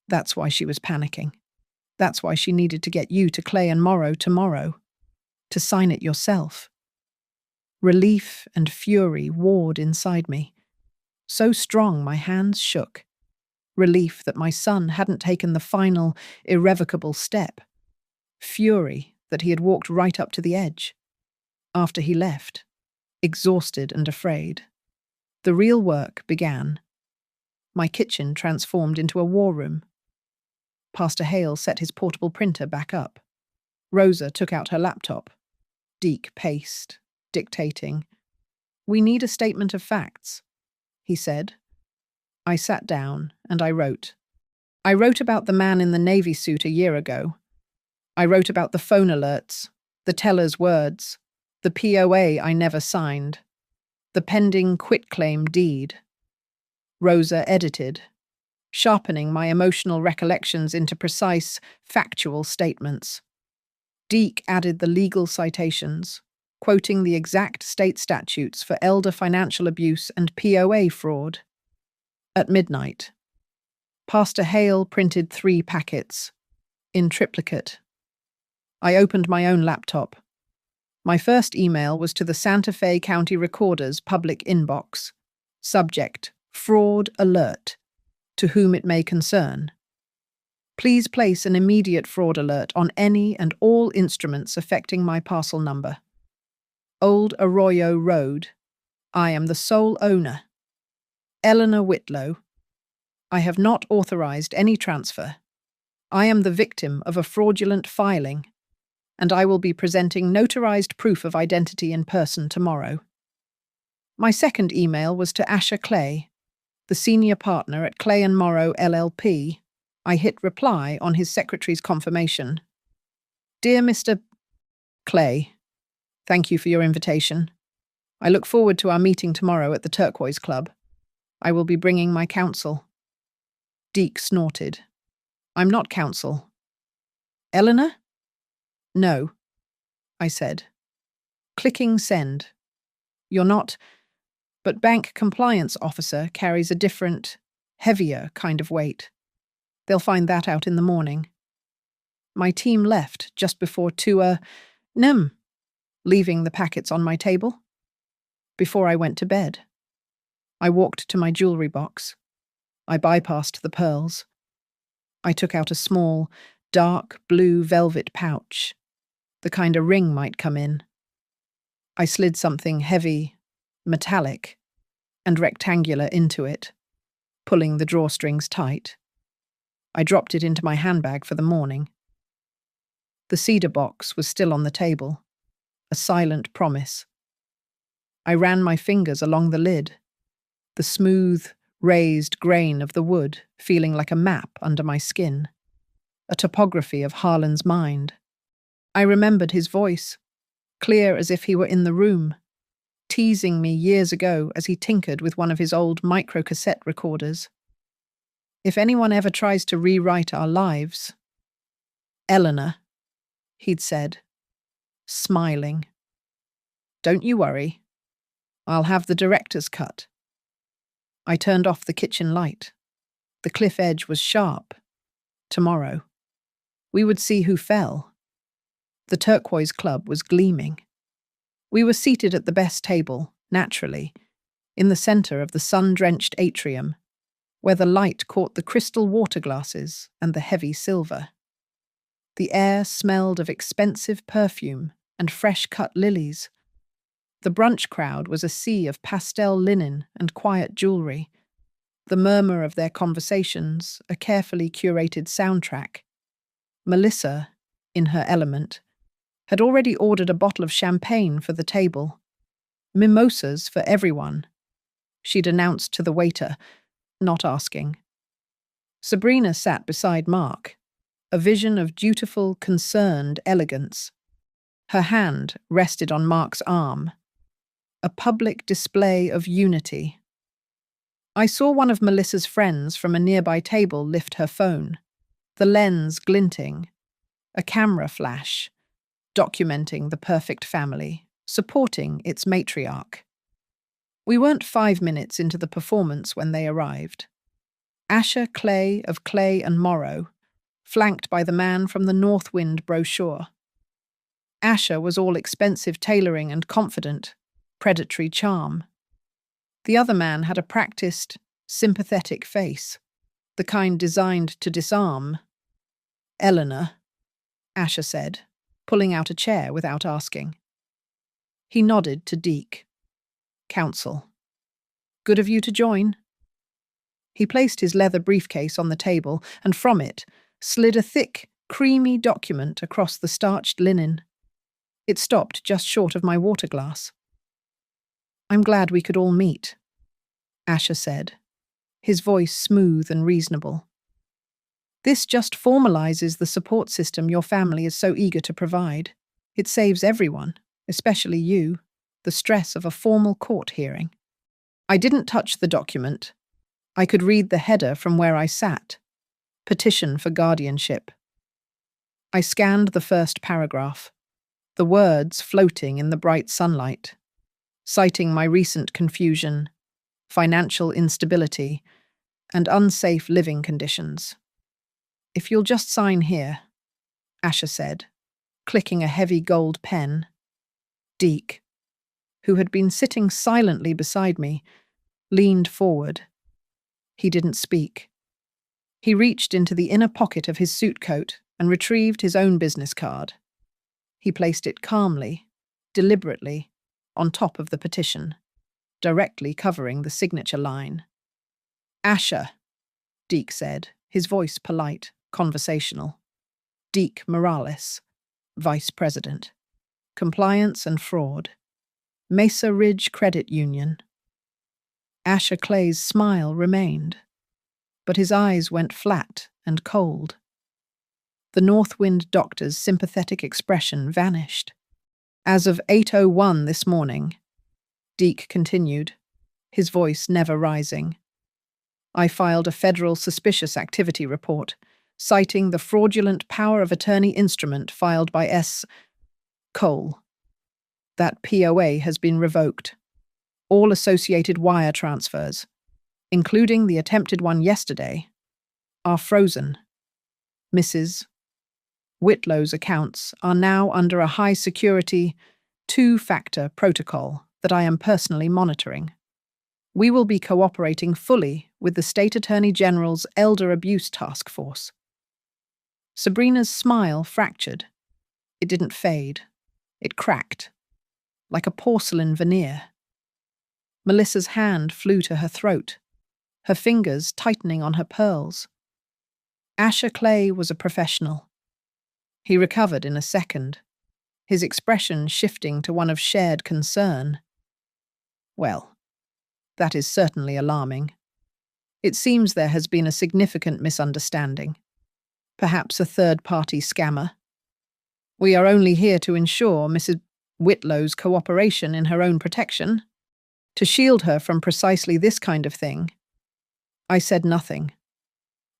S1: That's why she was panicking. That's why she needed to get you to Clay and Morrow tomorrow. To sign it yourself. Relief and fury warred inside me. So strong my hands shook. Relief that my son hadn't taken the final, irrevocable step. Fury that he had walked right up to the edge. After he left, exhausted and afraid, the real work began. My kitchen transformed into a war room. Pastor Hale set his portable printer back up. Rosa took out her laptop. Deke paced, dictating. "We need a statement of facts," he said. I sat down and I wrote. I wrote about the man in the navy suit a year ago. I wrote about the phone alerts, the teller's words, the POA I never signed, the pending quitclaim deed. Rosa edited, sharpening my emotional recollections into precise, factual statements. Deke added the legal citations, quoting the exact state statutes for elder financial abuse and POA fraud. At midnight, Pastor Hale printed 3 packets, in triplicate. I opened my own laptop. My first email was to the Santa Fe County Recorder's public inbox. Subject, Fraud Alert, to whom it may concern. Please place an immediate fraud alert on any and all instruments affecting my parcel number. Old Arroyo Road. I am the sole owner. Eleanor Whitlow. I have not authorized any transfer. I am the victim of a fraudulent filing, and I will be presenting notarized proof of identity in person tomorrow. My second email was to Asher Clay, the senior partner at Clay and Morrow LLP. I hit reply on his secretary's confirmation. Dear Mr. Clay, thank you for your invitation. I look forward to our meeting tomorrow at the Turquoise Club. I will be bringing my counsel. Deke snorted. I'm not counsel. Eleanor? No, I said. Clicking send. You're not, but bank compliance officer carries a different, heavier kind of weight. They'll find that out in the morning. My team left just before 2 a.m., leaving the packets on my table. Before I went to bed, I walked to my jewelry box. I bypassed the pearls. I took out a small, dark blue velvet pouch, the kind a ring might come in. I slid something heavy, metallic, and rectangular into it, pulling the drawstrings tight. I dropped it into my handbag for the morning. The cedar box was still on the table, a silent promise. I ran my fingers along the lid, the smooth, raised grain of the wood feeling like a map under my skin, a topography of Harlan's mind. I remembered his voice, clear as if he were in the room, teasing me years ago as he tinkered with one of his old microcassette recorders. If anyone ever tries to rewrite our lives, Eleanor, he'd said, smiling. Don't you worry. I'll have the director's cut. I turned off the kitchen light. The cliff edge was sharp. Tomorrow. We would see who fell. The turquoise club was gleaming. We were seated at the best table, naturally, in the center of the sun-drenched atrium, where the light caught the crystal water glasses and the heavy silver. The air smelled of expensive perfume and fresh-cut lilies. The brunch crowd was a sea of pastel linen and quiet jewelry, the murmur of their conversations a carefully curated soundtrack. Melissa, in her element, had already ordered a bottle of champagne for the table. Mimosas for everyone, she'd announced to the waiter, not asking. Sabrina sat beside Mark, a vision of dutiful, concerned elegance. Her hand rested on Mark's arm, a public display of unity. I saw one of Melissa's friends from a nearby table lift her phone, the lens glinting, a camera flash, documenting the perfect family, supporting its matriarch. We weren't 5 minutes into the performance when they arrived. Asher Clay of Clay and Morrow, flanked by the man from the Northwind brochure. Asher was all expensive tailoring and confident, predatory charm. The other man had a practiced, sympathetic face, the kind designed to disarm. "Eleanor," Asher said, pulling out a chair without asking. He nodded to Deke. "Counsel. Good of you to join." He placed his leather briefcase on the table, and from it slid a thick, creamy document across the starched linen. It stopped just short of my water glass. "I'm glad we could all meet," Asher said, his voice smooth and reasonable. "This just formalizes the support system your family is so eager to provide. It saves everyone, especially you, the stress of a formal court hearing." I didn't touch the document. I could read the header from where I sat. Petition for guardianship. I scanned the first paragraph, the words floating in the bright sunlight, citing my recent confusion, financial instability, and unsafe living conditions. "If you'll just sign here," Asher said, clicking a heavy gold pen. Deke, who had been sitting silently beside me, leaned forward. He didn't speak. He reached into the inner pocket of his suit coat and retrieved his own business card. He placed it calmly, deliberately, on top of the petition, directly covering the signature line. "Asher," Deke said, his voice polite, conversational. "Deke Morales, Vice President. Compliance and Fraud. Mesa Ridge Credit Union." Asher Clay's smile remained, but his eyes went flat and cold. The Northwind doctor's sympathetic expression vanished. "As of 8:01 this morning," Deke continued, his voice never rising, "I filed a federal suspicious activity report, citing the fraudulent power of attorney instrument filed by S. Cole. That POA has been revoked. All associated wire transfers, including the attempted one yesterday, are frozen. Mrs. Whitlow's accounts are now under a high-security, two-factor protocol that I am personally monitoring. We will be cooperating fully with the State Attorney General's Elder Abuse Task Force." Sabrina's smile fractured. It didn't fade. It cracked, like a porcelain veneer. Melissa's hand flew to her throat, her fingers tightening on her pearls. Asher Clay was a professional. He recovered in a second, his expression shifting to one of shared concern. "Well, that is certainly alarming. It seems there has been a significant misunderstanding. Perhaps a third-party scammer. We are only here to ensure Mrs. Whitlow's cooperation in her own protection, to shield her from precisely this kind of thing." I said nothing.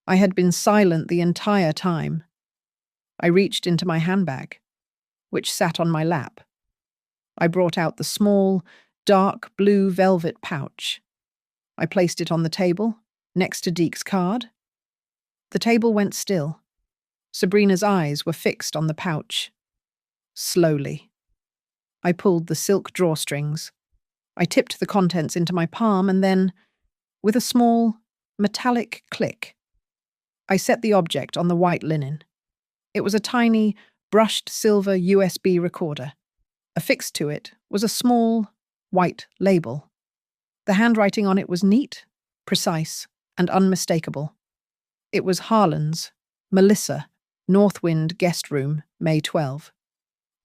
S1: I had been silent the entire time. I reached into my handbag, which sat on my lap. I brought out the small, dark blue velvet pouch. I placed it on the table, next to Deke's card. The table went still. Sabrina's eyes were fixed on the pouch. Slowly. I pulled the silk drawstrings. I tipped the contents into my palm and then, with a small, metallic click, I set the object on the white linen. It was a tiny, brushed silver USB recorder. Affixed to it was a small, white label. The handwriting on it was neat, precise, and unmistakable. It was Harlan's, Melissa, Northwind Guest Room, May 12.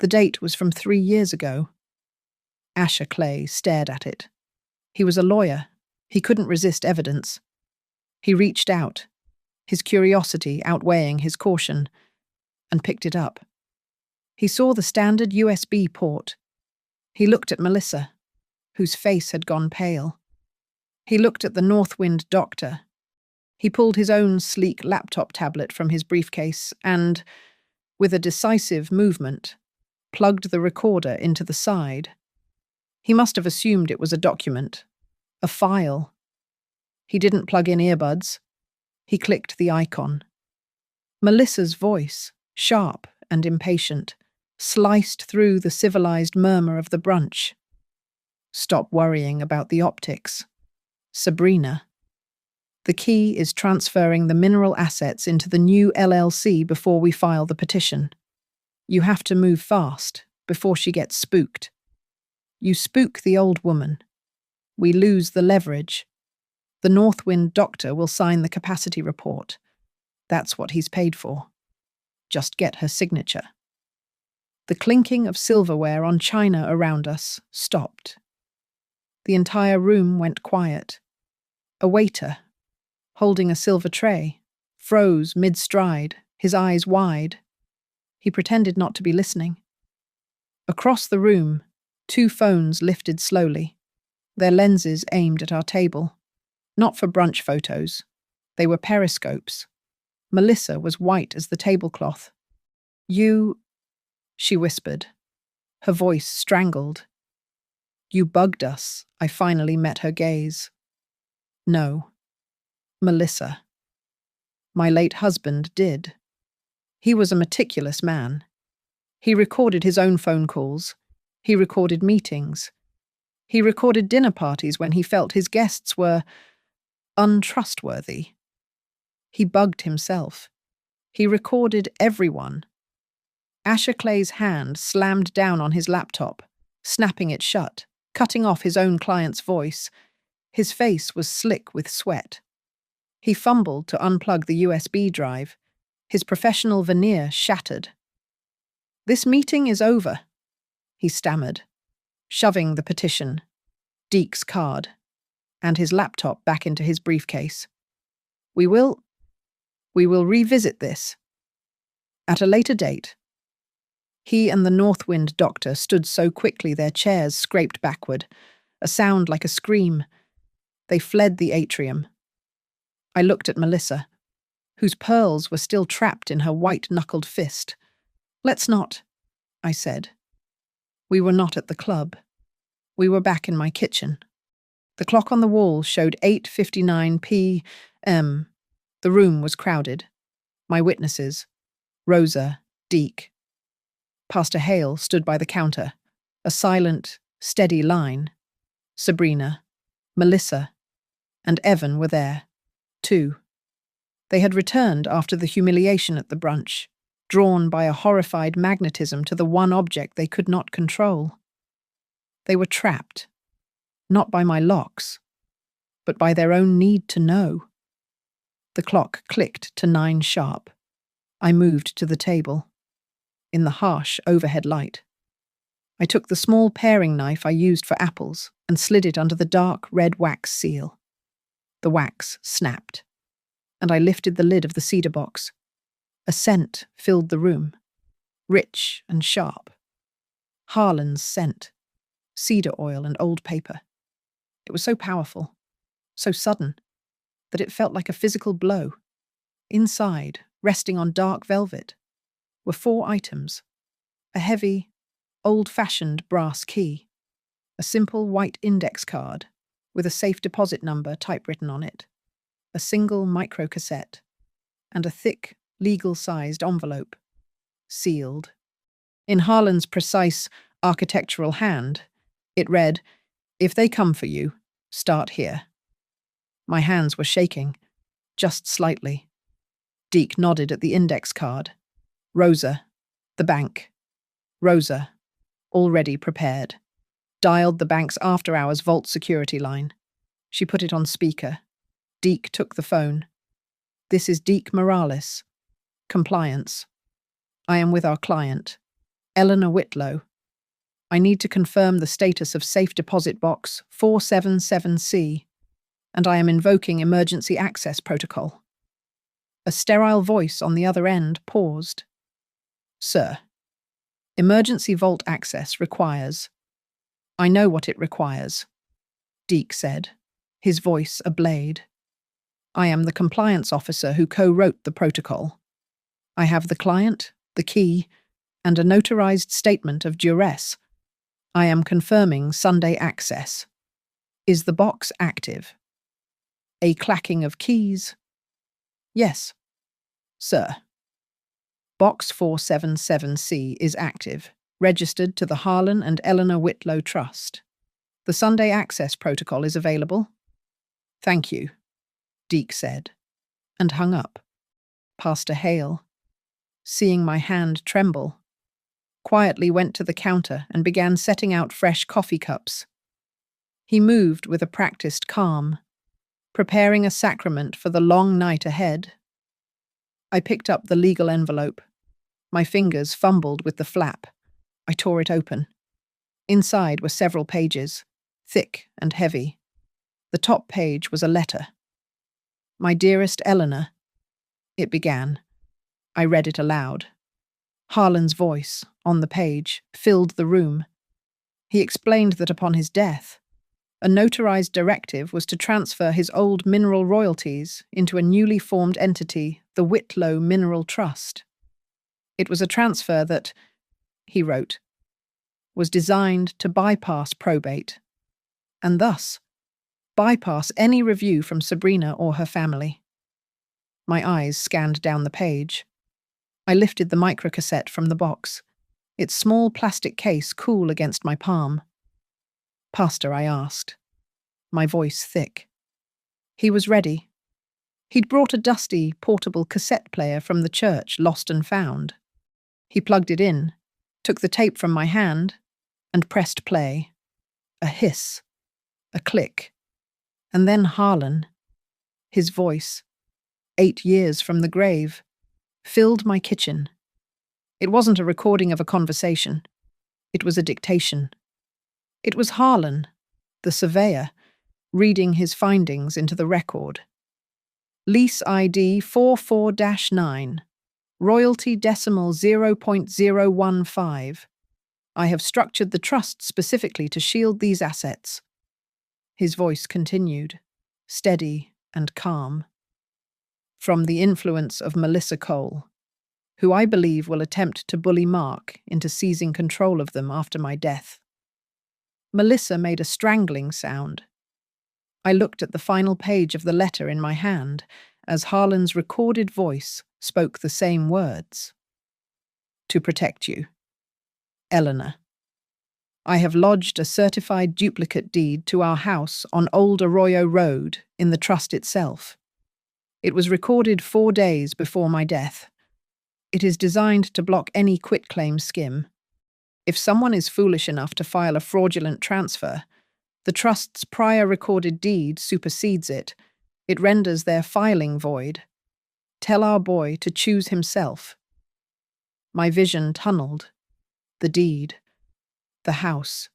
S1: The date was from 3 years ago. Asher Clay stared at it. He was a lawyer. He couldn't resist evidence. He reached out, his curiosity outweighing his caution, and picked it up. He saw the standard USB port. He looked at Melissa, whose face had gone pale. He looked at the Northwind doctor. He pulled his own sleek laptop tablet from his briefcase and, with a decisive movement, plugged the recorder into the side. He must have assumed it was a document, a file. He didn't plug in earbuds. He clicked the icon. Melissa's voice, sharp and impatient, sliced through the civilized murmur of the brunch. Stop worrying about the optics. Sabrina. The key is transferring the mineral assets into the new LLC before we file the petition. You have to move fast, before she gets spooked. You spook the old woman. We lose the leverage. The Northwind doctor will sign the capacity report. That's what he's paid for. Just get her signature. The clinking of silverware on china around us stopped. The entire room went quiet. A waiter, holding a silver tray, froze mid-stride, his eyes wide. He pretended not to be listening. Across the room, 2 phones lifted slowly, their lenses aimed at our table. Not for brunch photos. They were periscopes. Melissa was white as the tablecloth. You, she whispered, her voice strangled. You bugged us. I finally met her gaze. No. Melissa. My late husband did. He was a meticulous man. He recorded his own phone calls. He recorded meetings. He recorded dinner parties when he felt his guests were untrustworthy. He bugged himself. He recorded everyone. Asher Clay's hand slammed down on his laptop, snapping it shut, cutting off his own client's voice. His face was slick with sweat. He fumbled to unplug the USB drive. His professional veneer shattered. This meeting is over, he stammered, shoving the petition, Deke's card, and his laptop back into his briefcase. We will revisit this. At a later date. He and the Northwind doctor stood so quickly their chairs scraped backward, a sound like a scream. They fled the atrium. I looked at Melissa, whose pearls were still trapped in her white-knuckled fist. Let's not, I said. We were not at the club. We were back in my kitchen. The clock on the wall showed 8:59 p.m. The room was crowded. My witnesses, Rosa, Deke. Pastor Hale stood by the counter, a silent, steady line. Sabrina, Melissa, and Evan were there, too. They had returned after the humiliation at the brunch, drawn by a horrified magnetism to the one object they could not control. They were trapped, not by my locks, but by their own need to know. The clock clicked to 9 sharp. I moved to the table. In the harsh overhead light, I took the small paring knife I used for apples and slid it under the dark red wax seal. The wax snapped, and I lifted the lid of the cedar box. A scent filled the room, rich and sharp. Harlan's scent, cedar oil and old paper. It was so powerful, so sudden, that it felt like a physical blow. Inside, resting on dark velvet, were 4 items: a heavy, old-fashioned brass key, a simple white index card with a safe deposit number typewritten on it, a single microcassette, and a thick, legal-sized envelope, sealed. In Harlan's precise architectural hand, it read, "If they come for you, start here." My hands were shaking, just slightly. Deke nodded at the index card. Rosa, the bank. Rosa, already prepared. Dialed the bank's after-hours vault security line. She put it on speaker. Deke took the phone. "This is Deke Morales. Compliance. I am with our client, Eleanor Whitlow. I need to confirm the status of safe deposit box 477C, and I am invoking emergency access protocol." A sterile voice on the other end paused. "Sir, emergency vault access requires—" "I know what it requires," Deke said, his voice a blade. "I am the compliance officer who co-wrote the protocol. I have the client, the key, and a notarized statement of duress. I am confirming Sunday access. Is the box active?" A clacking of keys. "Yes, sir. Box 477C is active, registered to the Harlan and Eleanor Whitlow Trust. The Sunday access protocol is available." "Thank you," Deke said, and hung up. Pastor Hale, seeing my hand tremble, quietly went to the counter and began setting out fresh coffee cups. He moved with a practiced calm, preparing a sacrament for the long night ahead. I picked up the legal envelope. My fingers fumbled with the flap. I tore it open. Inside were several pages, thick and heavy. The top page was a letter. "My dearest Eleanor," it began. I read it aloud. Harlan's voice, on the page, filled the room. He explained that upon his death, a notarized directive was to transfer his old mineral royalties into a newly formed entity, the Whitlow Mineral Trust. It was a transfer that, he wrote, was designed to bypass probate, and thus bypass any review from Sabrina or her family. My eyes scanned down the page. I lifted the microcassette from the box, its small plastic case cool against my palm. "Pastor," I asked, my voice thick. He was ready. He'd brought a dusty, portable cassette player from the church, lost and found. He plugged it in, took the tape from my hand, and pressed play. A hiss, a click, and then Harlan, his voice, 8 years from the grave, filled my kitchen. It wasn't a recording of a conversation. It was a dictation. It was Harlan, the surveyor, reading his findings into the record. "Lease ID 44-9, royalty decimal 0.015. I have structured the trust specifically to shield these assets." His voice continued, steady and calm. "From the influence of Melissa Cole, who I believe will attempt to bully Mark into seizing control of them after my death." Melissa made a strangling sound. I looked at the final page of the letter in my hand as Harlan's recorded voice spoke the same words. "To protect you, Eleanor. I have lodged a certified duplicate deed to our house on Old Arroyo Road in the trust itself. It was recorded 4 days before my death. It is designed to block any quitclaim skim. If someone is foolish enough to file a fraudulent transfer, the trust's prior recorded deed supersedes it. It renders their filing void. Tell our boy to choose himself." My vision tunneled. The deed. The house.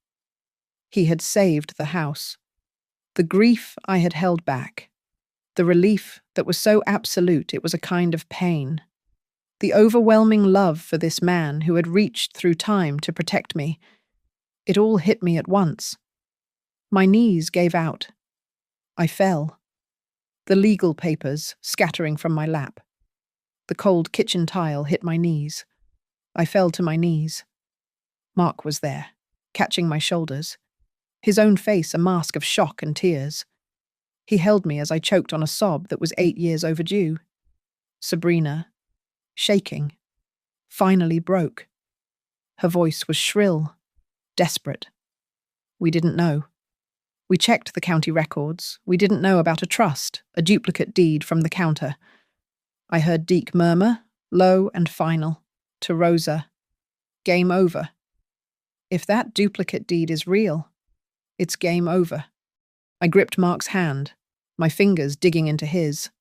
S1: He had saved the house. The grief I had held back. The relief that was so absolute it was a kind of pain. The overwhelming love for this man who had reached through time to protect me. It all hit me at once. My knees gave out. I fell. The legal papers scattering from my lap. The cold kitchen tile hit my knees. I fell to my knees. Mark was there, catching my shoulders, his own face a mask of shock and tears. He held me as I choked on a sob that was 8 years overdue. Sabrina, shaking, finally broke. Her voice was shrill, desperate. We didn't know. We checked the county records. We didn't know about a trust, a duplicate deed from the counter. I heard Deke murmur, low and final, to Rosa, "Game over. If that duplicate deed is real, it's game over." I gripped Mark's hand, my fingers digging into his.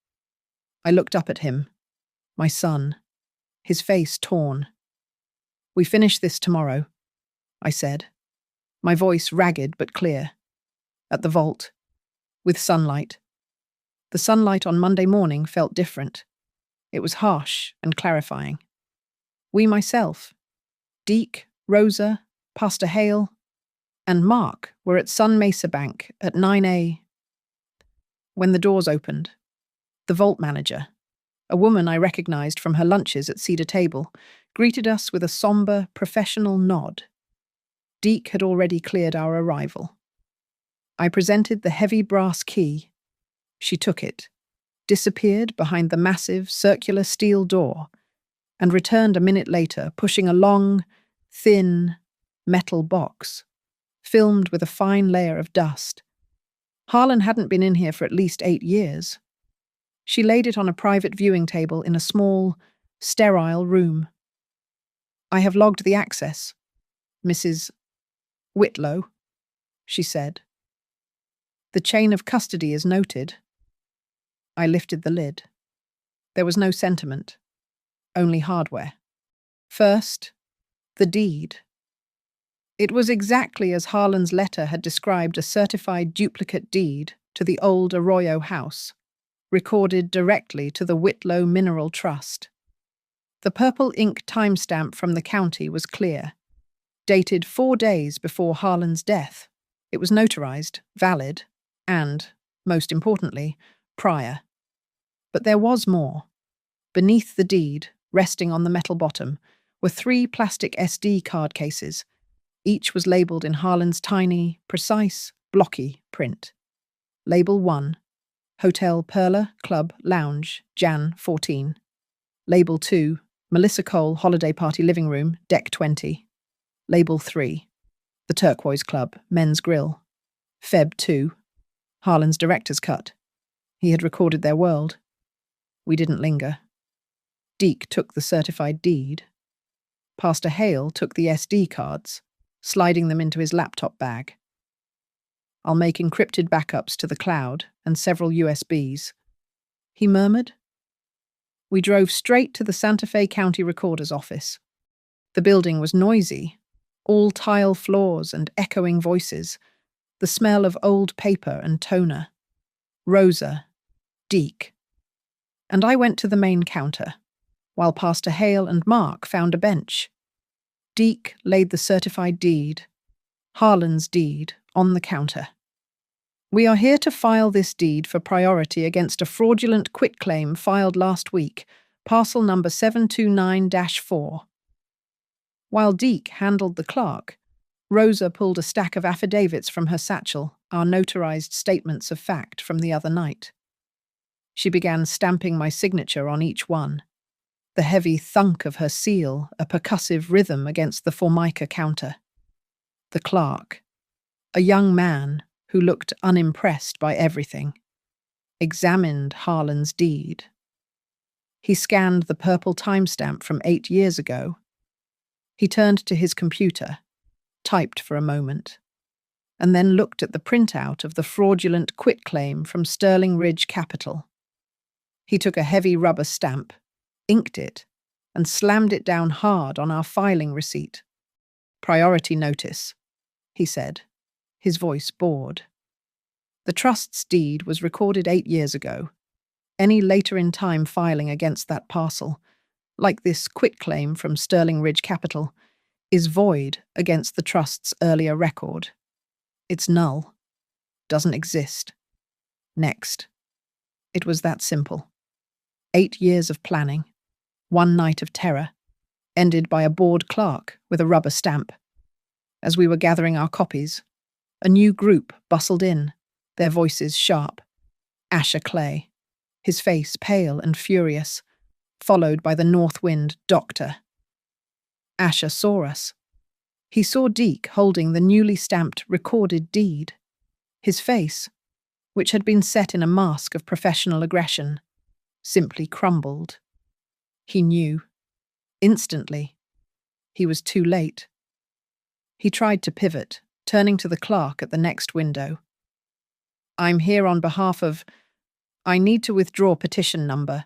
S1: I looked up at him, my son, his face torn. "We finish this tomorrow," I said, my voice ragged but clear. "At the vault, with sunlight." The sunlight on Monday morning felt different. It was harsh and clarifying. We myself, Deke, Rosa, Pastor Hale, and Mark were at Sun Mesa Bank at 9 when the doors opened. The vault manager, a woman I recognized from her lunches at Cedar Table, greeted us with a somber, professional nod. Deke had already cleared our arrival. I presented the heavy brass key. She took it, disappeared behind the massive, circular steel door, and returned a minute later, pushing a long, thin, metal box, filmed with a fine layer of dust. Harlan hadn't been in here for at least 8 years. She laid it on a private viewing table in a small, sterile room. "I have logged the access, Mrs. Whitlow," she said. "The chain of custody is noted." I lifted the lid. There was no sentiment, only hardware. First, the deed. It was exactly as Harlan's letter had described a certified duplicate deed to the old Arroyo house, recorded directly to the Whitlow Mineral Trust. The purple ink timestamp from the county was clear, dated 4 days before Harlan's death. It was notarized, valid, and, most importantly, prior. But there was more. Beneath the deed, resting on the metal bottom, were 3 plastic SD card cases. Each was labeled in Harlan's tiny, precise, blocky print. Label 1, Hotel Perla Club Lounge, Jan 14. Label 2, Melissa Cole Holiday Party Living Room, Deck 20. Label 3, The Turquoise Club, Men's Grill, Feb 2, Harlan's director's cut. He had recorded their world. We didn't linger. Deke took the certified deed. Pastor Hale took the SD cards, sliding them into his laptop bag. "I'll make encrypted backups to the cloud and several USBs," he murmured. We drove straight to the Santa Fe County Recorder's office. The building was noisy, all tile floors and echoing voices, the smell of old paper and toner. Rosa, Deke, and I went to the main counter, while Pastor Hale and Mark found a bench. Deke laid the certified deed, Harlan's deed, on the counter. "We are here to file this deed for priority against a fraudulent quitclaim filed last week, parcel number 729-4. While Deke handled the clerk, Rosa pulled a stack of affidavits from her satchel, our notarized statements of fact from the other night. She began stamping my signature on each one, the heavy thunk of her seal a percussive rhythm against the Formica counter. The clerk, a young man who looked unimpressed by everything, examined Harlan's deed. He scanned the purple timestamp from 8 years ago. He turned to his computer, typed for a moment, and then looked at the printout of the fraudulent quitclaim from Sterling Ridge Capital. He took a heavy rubber stamp, inked it, and slammed it down hard on our filing receipt. "Priority notice," he said, his voice bored. The trust's deed was recorded 8 years ago. Any later-in-time filing against that parcel, like this quitclaim from Sterling Ridge Capital, is void against the trust's earlier record. It's null. Doesn't exist. Next. It was that simple. 8 years of planning, 1 night of terror, ended by a bored clerk with a rubber stamp. As we were gathering our copies, a new group bustled in, their voices sharp. Asher Clay, his face pale and furious, followed by the North Wind doctor. Asher saw us. He saw Deke holding the newly stamped recorded deed. His face, which had been set in a mask of professional aggression, simply crumbled. He knew. Instantly. He was too late. He tried to pivot, turning to the clerk at the next window. "I'm here on behalf of... I need to withdraw petition number."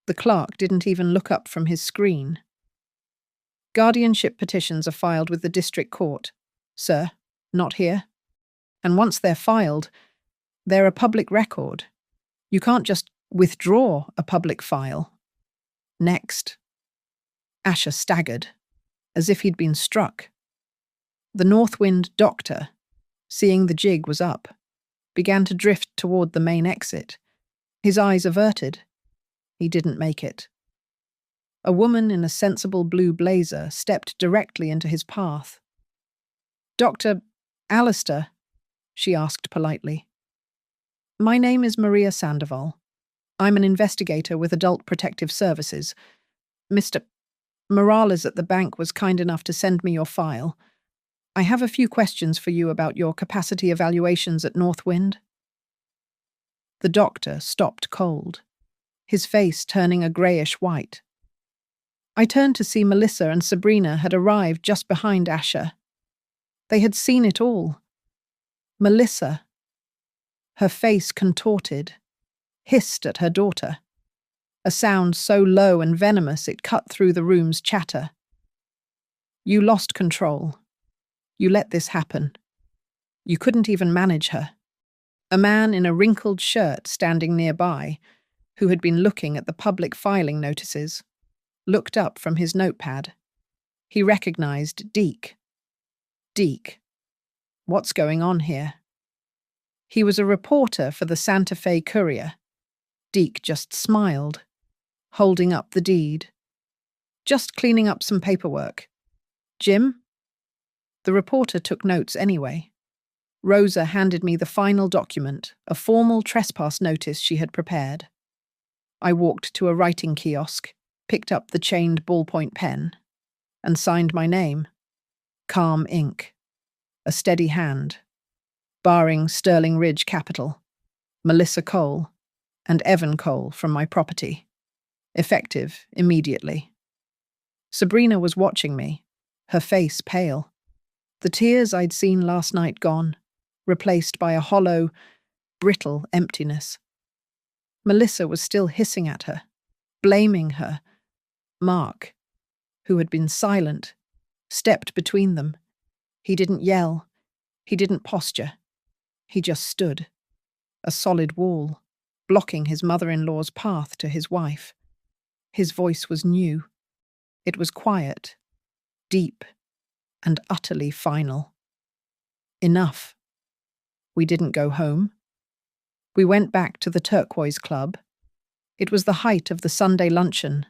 S1: The clerk didn't even look up from his screen. "Guardianship petitions are filed with the district court, sir, not here. And once they're filed, they're a public record. You can't just withdraw a public file." Next. Asher staggered, as if he'd been struck. The North Wind doctor, seeing the jig was up, began to drift toward the main exit, his eyes averted. He didn't make it. A woman in a sensible blue blazer stepped directly into his path. "Dr. Alistair?" she asked politely. "My name is Maria Sandoval. I'm an investigator with Adult Protective Services. Mr. Morales at the bank was kind enough to send me your file. I have a few questions for you about your capacity evaluations at Northwind." The doctor stopped cold, his face turning a greyish white. I turned to see Melissa and Sabrina had arrived just behind Asher. They had seen it all. Melissa, her face contorted, hissed at her daughter, a sound so low and venomous it cut through the room's chatter. "You lost control. You let this happen. You couldn't even manage her." A man in a wrinkled shirt standing nearby, who had been looking at the public filing notices, looked up from his notepad. He recognized Deke. Deke. What's going on here? He was a reporter for the Santa Fe Courier. Deke just smiled, holding up the deed. "Just cleaning up some paperwork. Jim?" The reporter took notes anyway. Rosa handed me the final document, a formal trespass notice she had prepared. I walked to a writing kiosk, picked up the chained ballpoint pen, and signed my name. Calm ink. A steady hand. Barring Sterling Ridge Capital, Melissa Cole, and Evan Cole from my property. Effective immediately. Sabrina was watching me, her face pale. The tears I'd seen last night gone, replaced by a hollow, brittle emptiness. Melissa was still hissing at her, blaming her. Mark, who had been silent, stepped between them. He didn't yell. He didn't posture. He just stood, a solid wall, blocking his mother-in-law's path to his wife. His voice was new. It was quiet, deep, and utterly final. Enough. We didn't go home. We went back to the Turquoise Club. It was the height of the Sunday luncheon.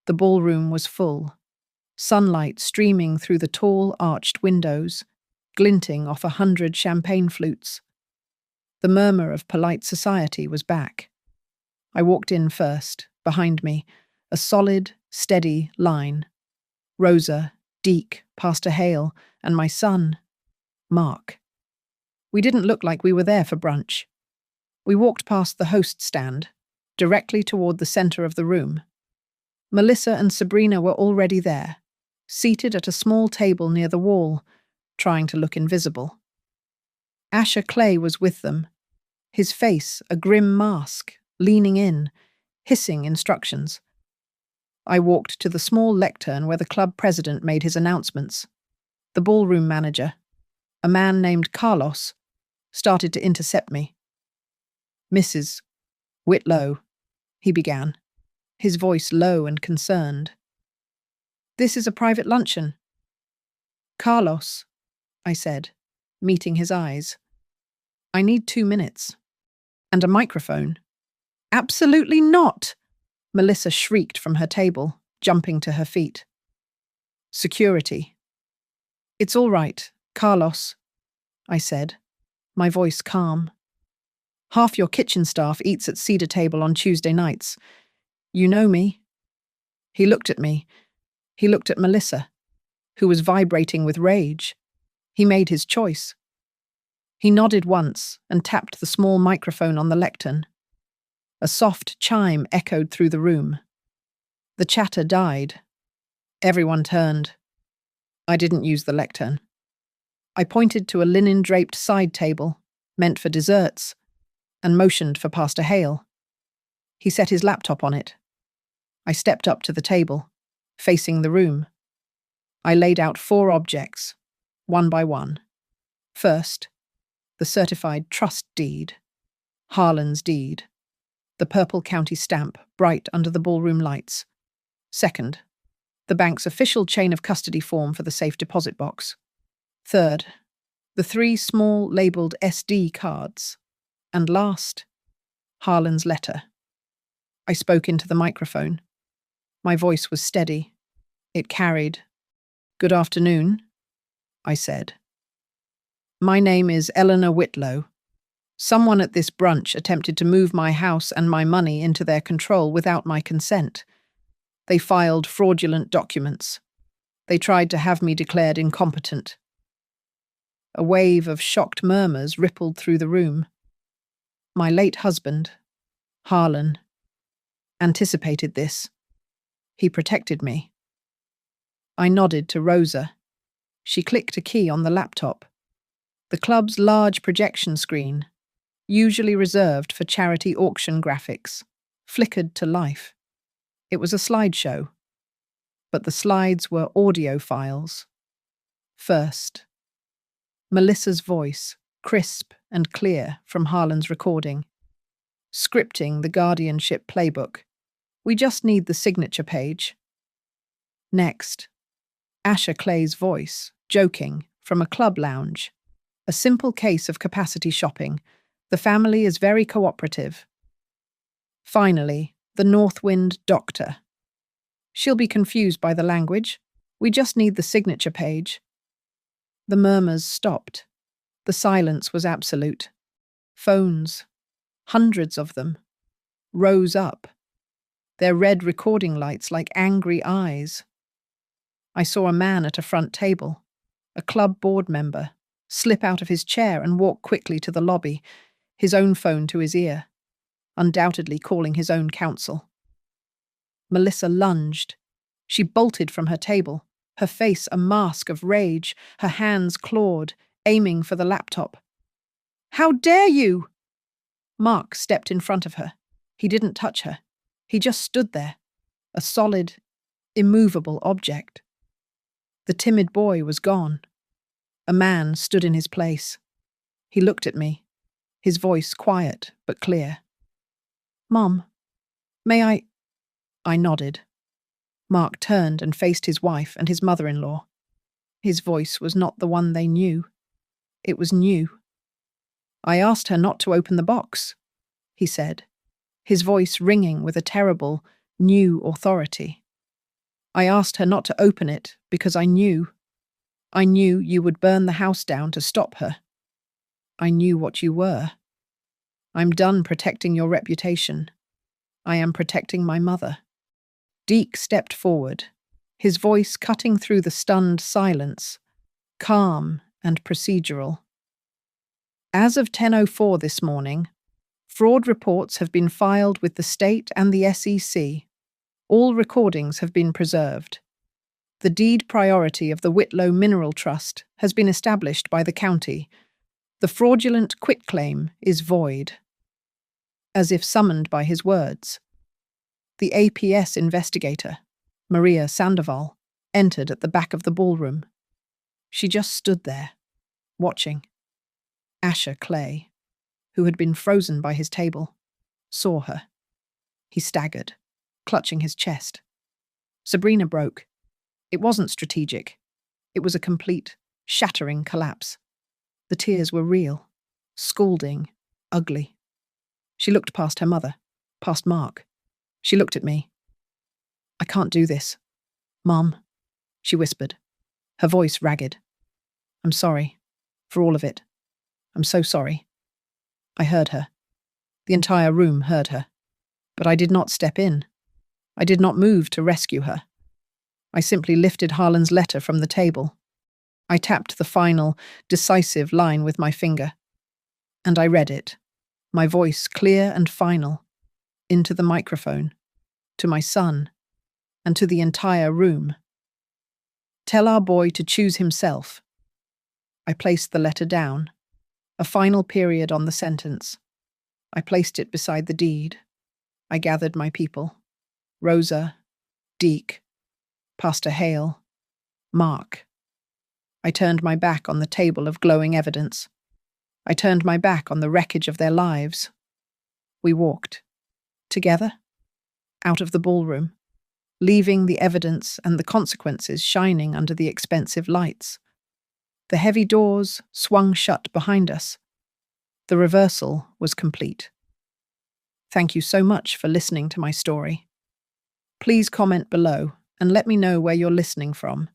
S1: The ballroom was full, sunlight streaming through the tall, arched windows, glinting off 100 champagne flutes. The murmur of polite society was back. I walked in first, behind me, a solid, steady line. Rosa, Deke, Pastor Hale, and my son, Mark. We didn't look like we were there for brunch. We walked past the host stand, directly toward the center of the room. Melissa and Sabrina were already there, seated at a small table near the wall, trying to look invisible. Asher Clay was with them, his face a grim mask, leaning in, hissing instructions. I walked to the small lectern where the club president made his announcements. The ballroom manager, a man named Carlos, started to intercept me. "Mrs. Whitlow," he began, his voice low and concerned. "This is a private luncheon." "Carlos," I said, meeting his eyes. "I need 2 minutes. And a microphone." "Absolutely not!" Melissa shrieked from her table, jumping to her feet. "Security." "It's all right, Carlos," I said, my voice calm. "Half your kitchen staff eats at Cedar Table on Tuesday nights. You know me?" He looked at me. He looked at Melissa, who was vibrating with rage. He made his choice. He nodded once and tapped the small microphone on the lectern. A soft chime echoed through the room. The chatter died. Everyone turned. I didn't use the lectern. I pointed to a linen-draped side table, meant for desserts, and motioned for Pastor Hale. He set his laptop on it. I stepped up to the table, facing the room. I laid out 4 objects, one by one. First, the certified trust deed, Harlan's deed, the purple county stamp bright under the ballroom lights. Second, the bank's official chain of custody form for the safe deposit box. Third, the 3 small labelled SD cards. And last, Harlan's letter. I spoke into the microphone. My voice was steady. It carried. "Good afternoon," I said. "My name is Eleanor Whitlow. Someone at this brunch attempted to move my house and my money into their control without my consent. They filed fraudulent documents. They tried to have me declared incompetent." A wave of shocked murmurs rippled through the room. My late husband, Harlan, anticipated this. He protected me. I nodded to Rosa. She clicked a key on the laptop. The club's large projection screen, usually reserved for charity auction graphics, flickered to life. It was a slideshow, but the slides were audio files. First, Melissa's voice, crisp and clear from Harlan's recording, scripting the guardianship playbook. "We just need the signature page." Next, Asher Clay's voice, joking, from a club lounge. "A simple case of capacity shopping. The family is very cooperative." Finally, the Northwind doctor. "She'll be confused by the language. We just need the signature page." The murmurs stopped. The silence was absolute. Phones, hundreds of them, rose up, their red recording lights like angry eyes. I saw a man at a front table, a club board member, slip out of his chair and walk quickly to the lobby, his own phone to his ear, undoubtedly calling his own counsel. Melissa lunged. She bolted from her table, her face a mask of rage, her hands clawed, aiming for the laptop. "How dare you!" Mark stepped in front of her. He didn't touch her. He just stood there, a solid, immovable object. The timid boy was gone. A man stood in his place. He looked at me, his voice quiet but clear. "Mom, may I?" I nodded. Mark turned and faced his wife and his mother-in-law. His voice was not the one they knew. It was new. "I asked her not to open the box," he said, his voice ringing with a terrible, new authority. "I asked her not to open it because I knew you would burn the house down to stop her. I knew what you were. I'm done protecting your reputation. I am protecting my mother." Deke stepped forward, his voice cutting through the stunned silence, calm and procedural. "As of 10:04 this morning, fraud reports have been filed with the state and the SEC. All recordings have been preserved. The deed priority of the Whitlow Mineral Trust has been established by the county. The fraudulent quitclaim is void." As if summoned by his words, the APS investigator, Maria Sandoval, entered at the back of the ballroom. She just stood there, watching. Asher Clay, who had been frozen by his table, saw her. He staggered, clutching his chest. Sabrina broke. It wasn't strategic. It was a complete, shattering collapse. The tears were real, scalding, ugly. She looked past her mother, past Mark. She looked at me. "I can't do this. Mom," she whispered, her voice ragged. "I'm sorry. For all of it. I'm so sorry." I heard her. The entire room heard her. But I did not step in. I did not move to rescue her. I simply lifted Harlan's letter from the table. I tapped the final, decisive line with my finger, and I read it, my voice clear and final, into the microphone, to my son, and to the entire room. Tell our boy to choose himself. I placed the letter down, a final period on the sentence. I placed it beside the deed. I gathered my people. Rosa, Deke, Pastor Hale, Mark. I turned my back on the table of glowing evidence. I turned my back on the wreckage of their lives. We walked, together, out of the ballroom, leaving the evidence and the consequences shining under the expensive lights. The heavy doors swung shut behind us. The reversal was complete. Thank you so much for listening to my story. Please comment below and let me know where you're listening from.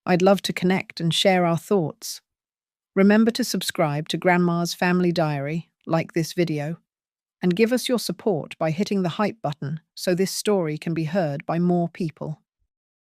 S1: I'd love to connect and share our thoughts. Remember to subscribe to Grandma's Family Diary, like this video, and give us your support by hitting the hype button so this story can be heard by more people.